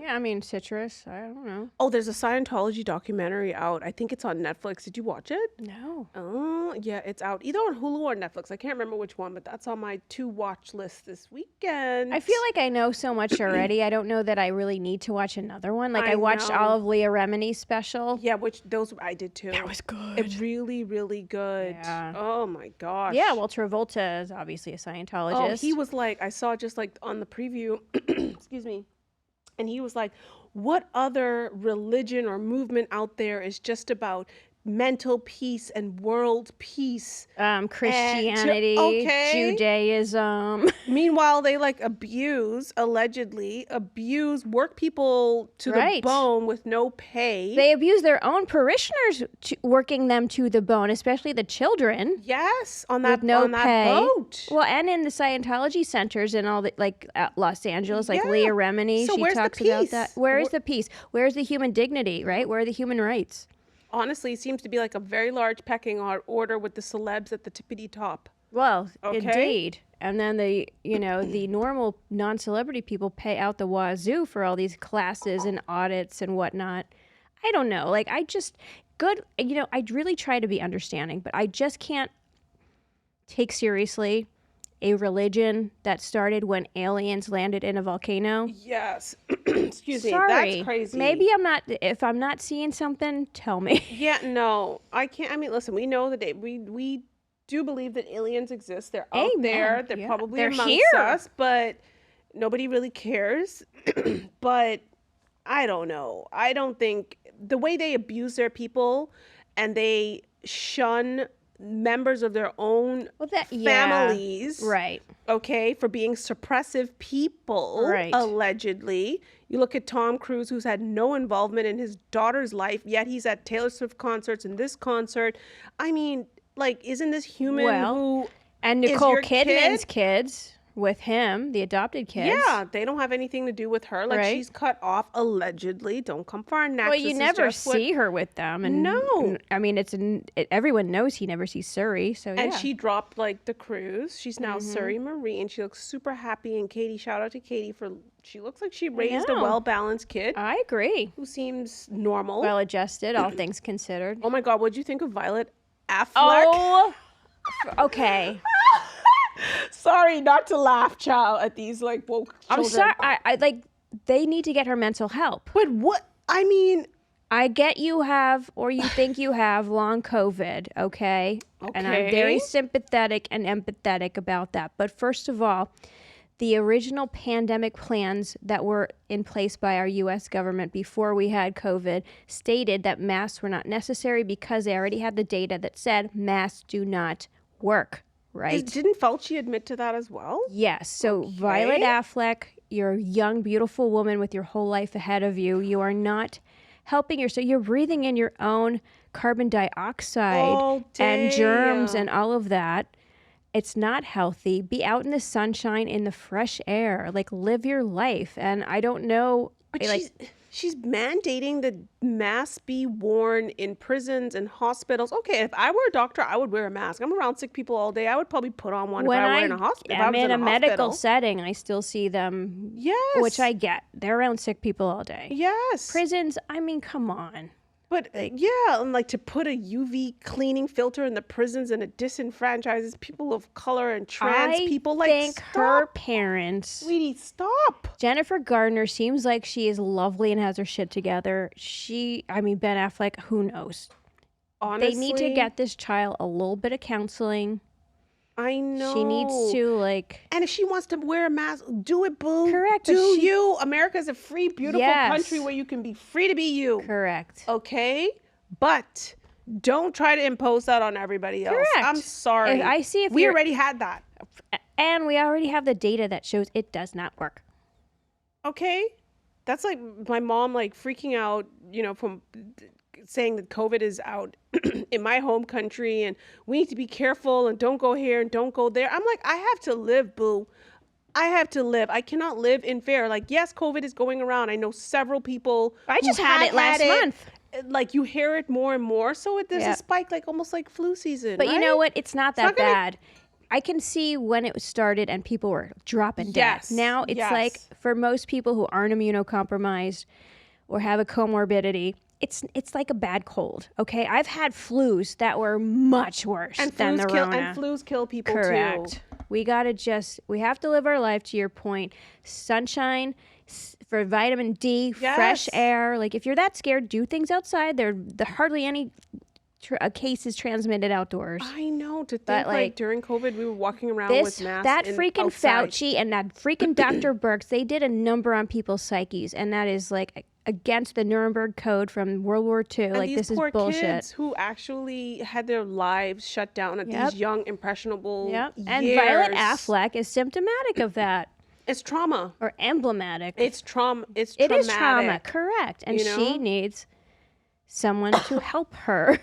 Speaker 2: Yeah, I mean, citrus. I don't know.
Speaker 3: Oh, there's a Scientology documentary out. I think it's on Netflix. Did you watch it?
Speaker 2: No.
Speaker 3: Oh, yeah, it's out. Either on Hulu or Netflix. I can't remember which one, but that's on my to-watch list this weekend.
Speaker 2: I feel like I know so much already. I don't know that I really need to watch another one. Like, I watched
Speaker 3: know.
Speaker 2: all of Leah Remini's special.
Speaker 3: Yeah, those I did too.
Speaker 2: That was good.
Speaker 3: It really, really good.
Speaker 2: Yeah.
Speaker 3: Oh my gosh.
Speaker 2: Yeah, well, Travolta is obviously a Scientologist.
Speaker 3: Oh, he was like, I saw just like on the preview, excuse me, and he was like, what other religion or movement out there is just about mental peace and world peace?
Speaker 2: Christianity,
Speaker 3: okay.
Speaker 2: Judaism.
Speaker 3: Meanwhile, they like allegedly abuse, work people to the bone with no pay.
Speaker 2: They abuse their own parishioners, working them to the bone, especially the children.
Speaker 3: Yes, on that
Speaker 2: no
Speaker 3: on that
Speaker 2: pay.
Speaker 3: boat.
Speaker 2: Well, and in the Scientology centers and all the, like, Los Angeles, like
Speaker 3: Yeah.
Speaker 2: Leah Remini,
Speaker 3: So
Speaker 2: she
Speaker 3: where's the
Speaker 2: talks about
Speaker 3: peace?
Speaker 2: that. Where is the peace? Where's the human dignity, right? Where are the human rights?
Speaker 3: Honestly, it seems to be like a very large pecking order with the celebs at the tippity top.
Speaker 2: Well,
Speaker 3: Okay.
Speaker 2: indeed. And then the normal non-celebrity people pay out the wazoo for all these classes and audits and whatnot. I don't know. Like, I really try to be understanding, but I just can't take seriously a religion that started when aliens landed in a volcano.
Speaker 3: Yes. Excuse me.
Speaker 2: Sorry.
Speaker 3: That's crazy.
Speaker 2: Maybe if I'm not seeing something, tell me.
Speaker 3: Yeah, no. I can't. I mean, listen, we know that we do believe that aliens exist. They're out
Speaker 2: Amen.
Speaker 3: there. They're
Speaker 2: Yeah.
Speaker 3: probably
Speaker 2: They're
Speaker 3: amongst
Speaker 2: here.
Speaker 3: us, but nobody really cares. But I don't know. I don't think the way they abuse their people and they shun members of their own families,
Speaker 2: right?
Speaker 3: Okay, for being suppressive people,
Speaker 2: Right.
Speaker 3: allegedly. You look at Tom Cruise, who's had no involvement in his daughter's life, yet he's at Taylor Swift concerts and this concert. I mean, like, isn't this human who
Speaker 2: And
Speaker 3: is
Speaker 2: Nicole
Speaker 3: your
Speaker 2: Kidman's
Speaker 3: kid?
Speaker 2: kids with him, the adopted kids.
Speaker 3: Yeah, they don't have anything to do with her. Like,
Speaker 2: Right.
Speaker 3: she's cut off, allegedly. Don't come for our necks.
Speaker 2: Well, you
Speaker 3: This is
Speaker 2: never
Speaker 3: just what-
Speaker 2: see her with them. And
Speaker 3: No.
Speaker 2: I mean, everyone knows he never sees Surrey. So
Speaker 3: And
Speaker 2: yeah.
Speaker 3: she dropped, like, the cruise. She's now Surrey Marine. She looks super happy. And Katie, shout out to Katie she looks like she raised a
Speaker 2: know.
Speaker 3: well-balanced kid
Speaker 2: I agree.
Speaker 3: who seems normal.
Speaker 2: Well adjusted, all things considered.
Speaker 3: Oh my God, what'd you think of Violet Affleck?
Speaker 2: Oh, okay.
Speaker 3: Sorry, not to laugh, child, at these like woke
Speaker 2: I'm
Speaker 3: children.
Speaker 2: sorry. I like. They need to get her mental help.
Speaker 3: But what? I mean,
Speaker 2: I get you have, or you think you have, long COVID, okay? And I'm very
Speaker 3: Okay.
Speaker 2: sympathetic and empathetic about that. But first of all, the original pandemic plans that were in place by our U.S. government before we had COVID stated that masks were not necessary because they already had the data that said masks do not work, right?
Speaker 3: Didn't Fauci admit to that as well?
Speaker 2: Yes. So Violet Affleck, you're a young, beautiful woman with your whole life ahead of you. You are not helping yourself. You're breathing in your own carbon dioxide and germs and all of that. It's not healthy. Be out in the sunshine, in the fresh air. Like, live your life. And I don't know.
Speaker 3: But she's mandating that masks be worn in prisons and hospitals. Okay, if I were a doctor, I would wear a mask. I'm around sick people all day. I would probably put on one if I were in a hospital.
Speaker 2: I'm in a medical setting. I still see them.
Speaker 3: Yes.
Speaker 2: Which I get. They're around sick people all day.
Speaker 3: Yes.
Speaker 2: Prisons, I mean, come on.
Speaker 3: But yeah, and like to put a UV cleaning filter in the prisons and it disenfranchises people of color and trans people. Like,
Speaker 2: think her parents.
Speaker 3: Sweetie, stop.
Speaker 2: Jennifer Gardner seems like she is lovely and has her shit together. Ben Affleck, who knows?
Speaker 3: Honestly,
Speaker 2: they need to get this child a little bit of counseling.
Speaker 3: I know.
Speaker 2: She needs to, like...
Speaker 3: And if she wants to wear a mask, do it, boo.
Speaker 2: Correct.
Speaker 3: You. America's a free, beautiful country where you can be free to be you.
Speaker 2: Correct.
Speaker 3: Okay? But don't try to impose that on everybody else.
Speaker 2: Correct.
Speaker 3: I'm sorry. We already had that.
Speaker 2: And we already have the data that shows it does not work.
Speaker 3: Okay? That's like my mom, like, freaking out, from saying that COVID is out in my home country and we need to be careful and don't go here and don't go there. I'm like, I have to live, boo. I have to live. I cannot live in fear. Like, yes, COVID is going around. I know several people.
Speaker 2: I just had it last month.
Speaker 3: Like, you hear it more and more. So there's a spike, like almost like flu season.
Speaker 2: But
Speaker 3: right?
Speaker 2: you know what? It's not that bad. I can see when it started and people were dropping dead. Now it's like for most people who aren't immunocompromised or have a comorbidity, it's like a bad cold, okay? I've had flus that were much worse than the Rona.
Speaker 3: And flus kill people too.
Speaker 2: Correct. We have to live our life, to your point. Sunshine for vitamin D, fresh air. Like, if you're that scared, do things outside. There hardly any cases transmitted outdoors.
Speaker 3: I know. To think, like during COVID, we were walking around with masks.
Speaker 2: That freaking outside. Fauci and that freaking Dr. Birx, they did a number on people's psyches, and that is like against the Nuremberg Code from World War II.
Speaker 3: And
Speaker 2: like, this is bullshit.
Speaker 3: These poor kids who actually had their lives shut down at these young, impressionable years.
Speaker 2: And Violet Affleck is symptomatic of that.
Speaker 3: It's trauma.
Speaker 2: Or emblematic.
Speaker 3: It's trauma. It
Speaker 2: is trauma, correct. And she needs someone to help her.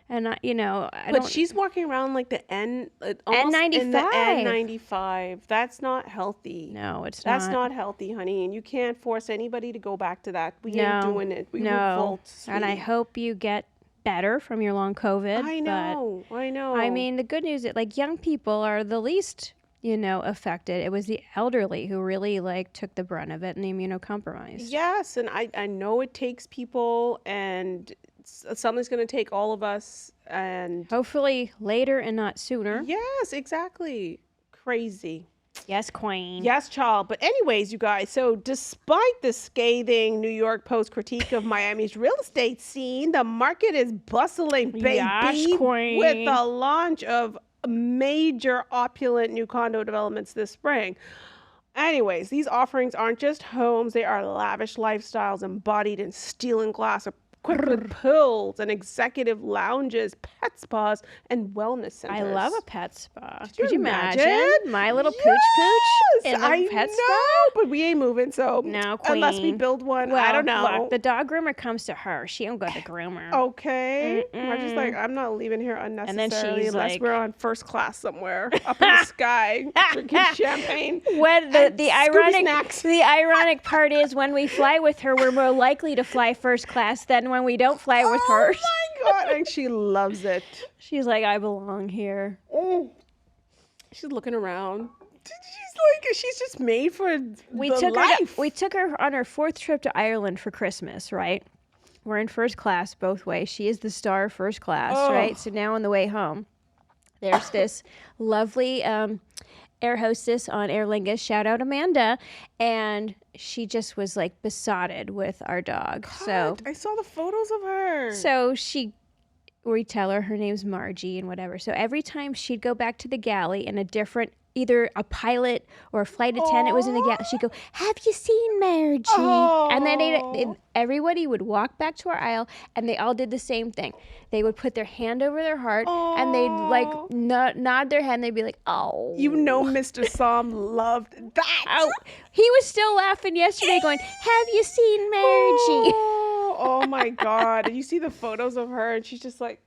Speaker 2: And
Speaker 3: But she's walking around like the N95. In the N95. That's not healthy.
Speaker 2: No, it's
Speaker 3: not. That's not healthy, honey. And you can't force anybody to go back to that. We ain't doing it. We revolt. Sweetie.
Speaker 2: And I hope you get better from your long COVID.
Speaker 3: I know.
Speaker 2: I mean, the good news is, like, young people are the least, affected. It was the elderly who really, like, took the brunt of it and the immunocompromised.
Speaker 3: Yes, and I know it takes people, and something's going to take all of us, and
Speaker 2: hopefully later and not sooner.
Speaker 3: Yes, exactly. Crazy.
Speaker 2: Yes, queen.
Speaker 3: Yes, child. But anyways, you guys, so despite the scathing New York Post critique of Miami's real estate scene, the market is bustling, baby,
Speaker 2: yes, queen.
Speaker 3: With the launch of major opulent new condo developments this spring. Anyways, these offerings aren't just homes, they are lavish lifestyles embodied in steel and glass, equipped with pools and executive lounges, pet spas, and wellness centers.
Speaker 2: I love a pet spa.
Speaker 3: Could you imagine?
Speaker 2: My little pooch in the pet spa?
Speaker 3: But we ain't moving, so
Speaker 2: no, queen.
Speaker 3: Unless we build one,
Speaker 2: well,
Speaker 3: I don't know.
Speaker 2: Look, the dog groomer comes to her. She don't go to the groomer.
Speaker 3: Okay. Margie's like, I'm not leaving here unnecessarily
Speaker 2: and then she's
Speaker 3: unless
Speaker 2: like,
Speaker 3: we're on first class somewhere up in the sky drinking champagne.
Speaker 2: When the ironic part is when we fly with her, we're more likely to fly first class than when we don't fly with her.
Speaker 3: Oh my God. And she loves it.
Speaker 2: She's like, I belong here.
Speaker 3: Oh. She's looking around. She's just made for life.
Speaker 2: We took her on her 4th trip to Ireland for Christmas, right? We're in first class both ways. She is the star of first class, right? So now on the way home, there's this lovely air hostess on Aer Lingus, shout out Amanda, and she just was like besotted with our dog.
Speaker 3: God,
Speaker 2: so
Speaker 3: I saw the photos of her.
Speaker 2: So we tell her name's Margie and whatever. So every time she'd go back to the galley in a different either a pilot or a flight attendant was in the gap, she'd go, "Have you seen Margie?" And then everybody would walk back to our aisle, and they all did the same thing. They would put their hand over their heart, and they'd like nod their head, and they'd be like, "Oh."
Speaker 3: You know, Mr. Som loved that.
Speaker 2: Oh, he was still laughing yesterday, going, "Have you seen Margie?"
Speaker 3: Oh my God. And you see the photos of her, and she's just like,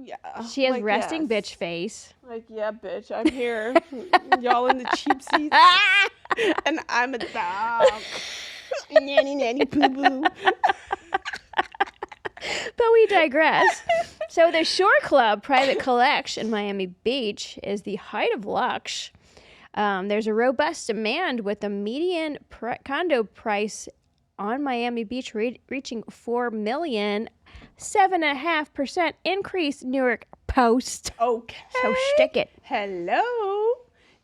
Speaker 3: yeah.
Speaker 2: She has
Speaker 3: Like,
Speaker 2: resting
Speaker 3: yes.
Speaker 2: bitch face.
Speaker 3: Like, yeah, bitch, I'm here. Y'all in the cheap seats. And I'm a dog. Nanny, nanny, poo poo.
Speaker 2: But we digress. So the Shore Club Private Collection in Miami Beach is the height of luxe. There's a robust demand with the median condo price on Miami Beach reaching $4 million, 7.5% increase. New York Post.
Speaker 3: Okay.
Speaker 2: So stick it.
Speaker 3: Hello.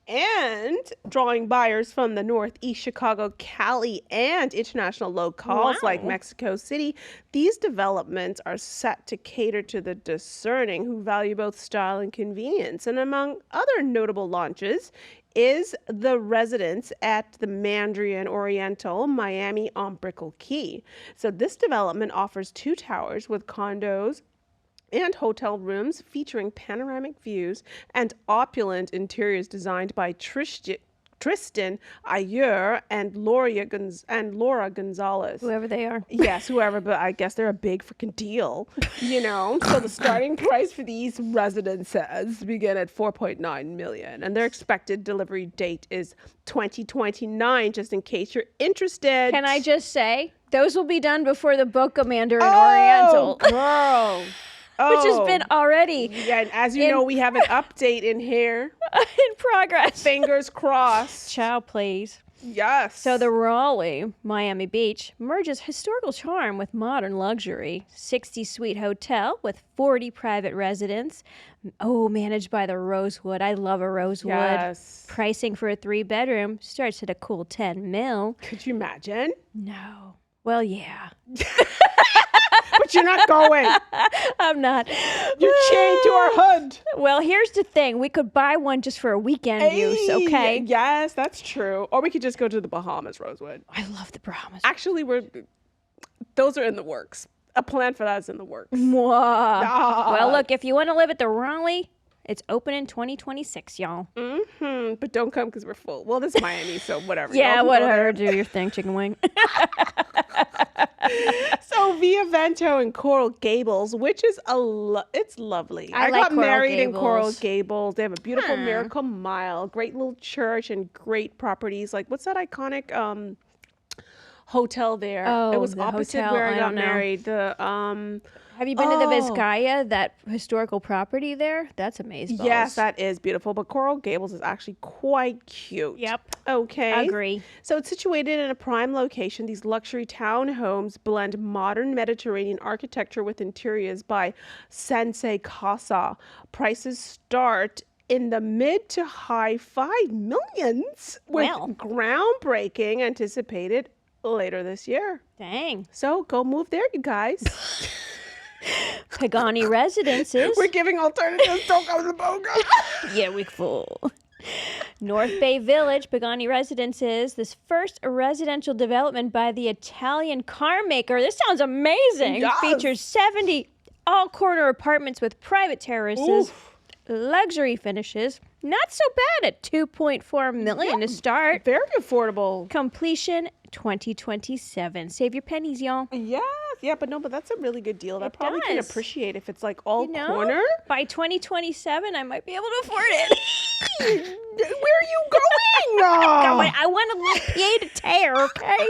Speaker 3: And drawing buyers from the Northeast, Chicago, Cali, and international locales like Mexico City, these developments are set to cater to the discerning who value both style and convenience. And among other notable launches is the residence at the Mandarin Oriental, Miami on Brickell Key. So this development offers 2 towers with condos and hotel rooms featuring panoramic views and opulent interiors designed by Tristan Ayer and Laura Gonzalez.
Speaker 2: Whoever they are.
Speaker 3: Yes, whoever, but I guess they're a big freaking deal, you know? So the starting price for these residences begin at $4.9 million, and their expected delivery date is 2029, just in case you're interested.
Speaker 2: Can I just say, those will be done before the book of Mandarin Oriental.
Speaker 3: Girl.
Speaker 2: Which has been already
Speaker 3: Yeah, and as you know, we have an update in here.
Speaker 2: in progress.
Speaker 3: Fingers crossed.
Speaker 2: Ciao, please.
Speaker 3: Yes.
Speaker 2: So the Raleigh, Miami Beach, merges historical charm with modern luxury. 60-suite hotel with 40 private residents. Oh, managed by the Rosewood. I love a Rosewood.
Speaker 3: Yes.
Speaker 2: Pricing for a 3-bedroom starts at a cool $10 million.
Speaker 3: Could you imagine?
Speaker 2: No. Well, yeah.
Speaker 3: But you're not going.
Speaker 2: I'm not.
Speaker 3: You're chained to our hood.
Speaker 2: Well, here's the thing. We could buy one just for a weekend use, okay?
Speaker 3: Yes, that's true. Or we could just go to the Bahamas, Rosewood.
Speaker 2: I love the Bahamas.
Speaker 3: Actually, those are in the works. A plan for that is in the works.
Speaker 2: Mwah. Well, look, if you want to live at the Raleigh, it's open in 2026, y'all.
Speaker 3: But don't come because we're full. Well, this is Miami, so whatever.
Speaker 2: Yeah,
Speaker 3: Y'all can go
Speaker 2: whatever.
Speaker 3: there.
Speaker 2: Do your thing, chicken wing.
Speaker 3: So Via Vento in Coral Gables, which is it's lovely.
Speaker 2: I like
Speaker 3: got
Speaker 2: Coral
Speaker 3: married in
Speaker 2: Gables.
Speaker 3: Coral Gables. They have a beautiful Miracle Mile, great little church, and great properties. Like, what's that iconic hotel there?
Speaker 2: Oh,
Speaker 3: it was
Speaker 2: the
Speaker 3: opposite
Speaker 2: hotel,
Speaker 3: where I
Speaker 2: I
Speaker 3: got
Speaker 2: don't know.
Speaker 3: married. The
Speaker 2: Have you been to the Vizcaya, that historical property there? That's amazing.
Speaker 3: Yes, that is beautiful. But Coral Gables is actually quite cute.
Speaker 2: Yep.
Speaker 3: Okay.
Speaker 2: Agree.
Speaker 3: So it's situated in a prime location. These luxury townhomes blend modern Mediterranean architecture with interiors by Sensei Casa. Prices start in the mid to high 5 millions with
Speaker 2: Well.
Speaker 3: groundbreaking anticipated later this year.
Speaker 2: Dang.
Speaker 3: So go move there, you guys.
Speaker 2: Pagani Residences.
Speaker 3: We're giving alternatives. Don't go to the BOGO.
Speaker 2: Yeah, we fool. North Bay Village, Pagani Residences, this first residential development by the Italian car maker. This sounds amazing.
Speaker 3: Yes.
Speaker 2: Features 70 all-corner apartments with private terraces, luxury finishes. Not so bad at $2.4 million to start.
Speaker 3: Very affordable.
Speaker 2: Completion 2027. Save your pennies, y'all.
Speaker 3: Yes, but that's a really good deal. I probably can
Speaker 2: does.
Speaker 3: appreciate if it's like all
Speaker 2: You know,
Speaker 3: corner.
Speaker 2: by 2027, I might be able to afford it.
Speaker 3: Where are you going?
Speaker 2: I want a little pied à terre, okay?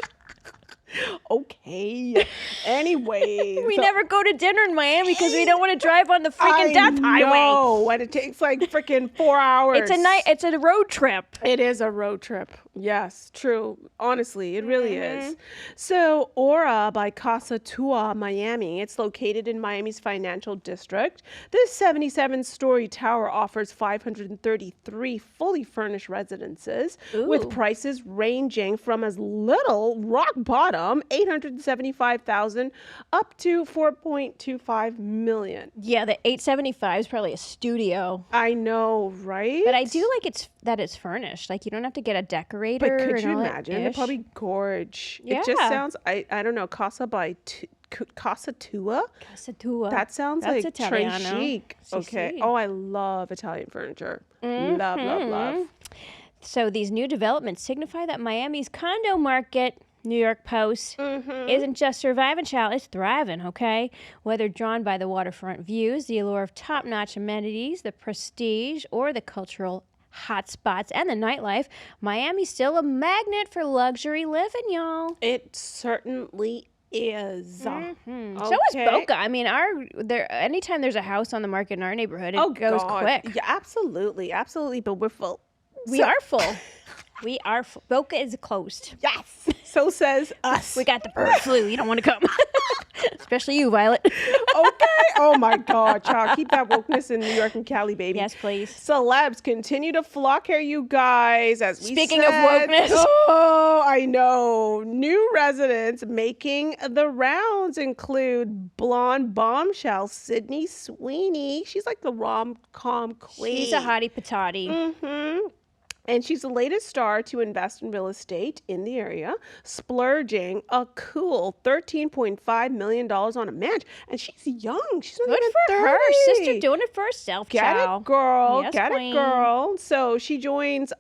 Speaker 3: Okay. Anyway,
Speaker 2: We never go to dinner in Miami because we don't want to drive on the freaking death highway.
Speaker 3: No, and it takes like freaking 4 hours.
Speaker 2: It's a road trip.
Speaker 3: It is a road trip. Yes, true. Honestly, it really is. So, Aura by Casa Tua, Miami. It's located in Miami's financial district. This 77-story tower offers 533 fully furnished residences with
Speaker 2: Ooh.
Speaker 3: prices ranging from as little rock bottom, 875,000 up to 4.25 million.
Speaker 2: Yeah, the 875 is probably a studio.
Speaker 3: I know, right?
Speaker 2: But I do like that it's furnished. Like you don't have to get a decorator.
Speaker 3: But could
Speaker 2: and
Speaker 3: you
Speaker 2: all that
Speaker 3: imagine? They're
Speaker 2: ish.
Speaker 3: probably gorge. It just
Speaker 2: Yeah.
Speaker 3: sounds, I don't know, Casa Tua?
Speaker 2: Casa Tua.
Speaker 3: That sounds
Speaker 2: That's
Speaker 3: like très
Speaker 2: Italiano.
Speaker 3: chic.
Speaker 2: Si,
Speaker 3: Okay.
Speaker 2: si.
Speaker 3: Oh, I love Italian furniture. Love, love, love.
Speaker 2: So these new developments signify that Miami's condo market, New York Post, isn't just surviving, child, it's thriving, okay? Whether drawn by the waterfront views, the allure of top-notch amenities, the prestige, or the cultural hotspots and the nightlife, Miami's still a magnet for luxury living, y'all.
Speaker 3: It certainly is.
Speaker 2: So is
Speaker 3: Okay.
Speaker 2: Boca. I mean, anytime there's a house on the market in our neighborhood, it goes
Speaker 3: God.
Speaker 2: quick.
Speaker 3: Yeah, absolutely. Absolutely. But we're full.
Speaker 2: We are full. We are full. Boca is closed.
Speaker 3: Yes. So says us.
Speaker 2: We got the bird flu. You don't want to come. Especially you, Violet.
Speaker 3: Okay. Oh my God, child. Keep that wokeness in New York and Cali, baby.
Speaker 2: Yes, please.
Speaker 3: Celebs continue to flock here, you guys. As we
Speaker 2: Speaking of
Speaker 3: said.
Speaker 2: wokeness.
Speaker 3: Oh, I know. New residents making the rounds include blonde bombshell Sydney Sweeney. She's like the rom-com queen.
Speaker 2: She's a hottie patati.
Speaker 3: And she's the latest star to invest in real estate in the area, splurging a cool $13.5 million on a mansion. And she's young. She's not
Speaker 2: Good
Speaker 3: even
Speaker 2: for
Speaker 3: 30.
Speaker 2: her. Sister doing it for herself,
Speaker 3: Get
Speaker 2: child.
Speaker 3: it, girl.
Speaker 2: Yes,
Speaker 3: Get
Speaker 2: queen.
Speaker 3: it, girl. So she joins.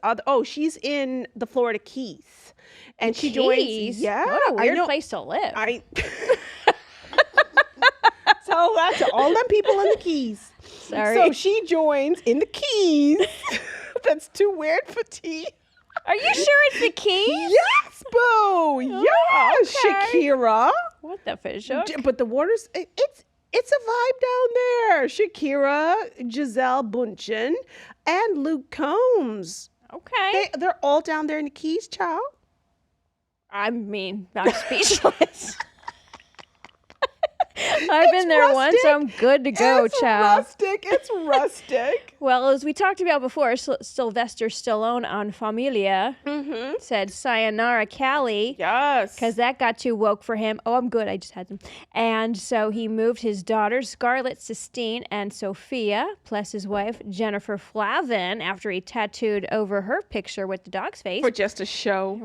Speaker 3: She's in the Florida Keys, and she joins.
Speaker 2: Keys?
Speaker 3: Yeah,
Speaker 2: What a
Speaker 3: I
Speaker 2: weird
Speaker 3: know.
Speaker 2: place to live.
Speaker 3: I tell that to all them people in the Keys.
Speaker 2: Sorry.
Speaker 3: So she joins in the Keys. That's too weird for tea.
Speaker 2: Are you sure it's the Keys?
Speaker 3: Yes, boo. Yeah,
Speaker 2: okay.
Speaker 3: Shakira.
Speaker 2: What the fish hook?
Speaker 3: But the water's it's a vibe down there. Shakira, Giselle Bundchen, and Luke Combs.
Speaker 2: Okay.
Speaker 3: They're all down there in the Keys, child.
Speaker 2: I mean, I'm speechless. I've been there once.
Speaker 3: rustic.
Speaker 2: I'm good to go,
Speaker 3: It's
Speaker 2: child.
Speaker 3: rustic. It's rustic.
Speaker 2: Well, as we talked about before, Sylvester Stallone on Familia said sayonara Cali.
Speaker 3: Yes.
Speaker 2: Because that got too woke for him. Oh, I'm good. I just had some. And so he moved his daughters, Scarlett Sistine and Sophia, plus his wife, Jennifer Flavin, after he tattooed over her picture with the dog's face.
Speaker 3: For just a show.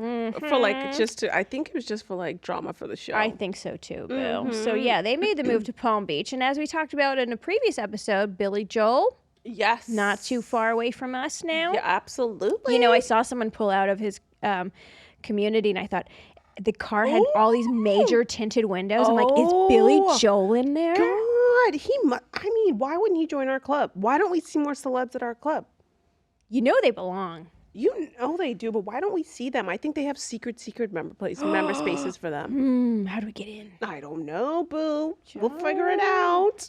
Speaker 3: For like I think it was just for like drama for the show.
Speaker 2: I think so too, Bill. So yeah, they made the move to Palm Beach. And as we talked about in a previous episode, Billy Joel,
Speaker 3: Yes.
Speaker 2: not too far away from us now.
Speaker 3: Yeah, absolutely.
Speaker 2: You know, I saw someone pull out of his community, and I thought the car had all these major tinted windows. I'm like, is Billy
Speaker 3: Oh.
Speaker 2: Joel in there?
Speaker 3: God, I mean, why wouldn't he join our club? Why don't we see more celebs at our club?
Speaker 2: You know they belong.
Speaker 3: You know they do, but why don't we see them? I think they have secret member spaces for them.
Speaker 2: How do we get in?
Speaker 3: I don't know, boo. We'll figure it out.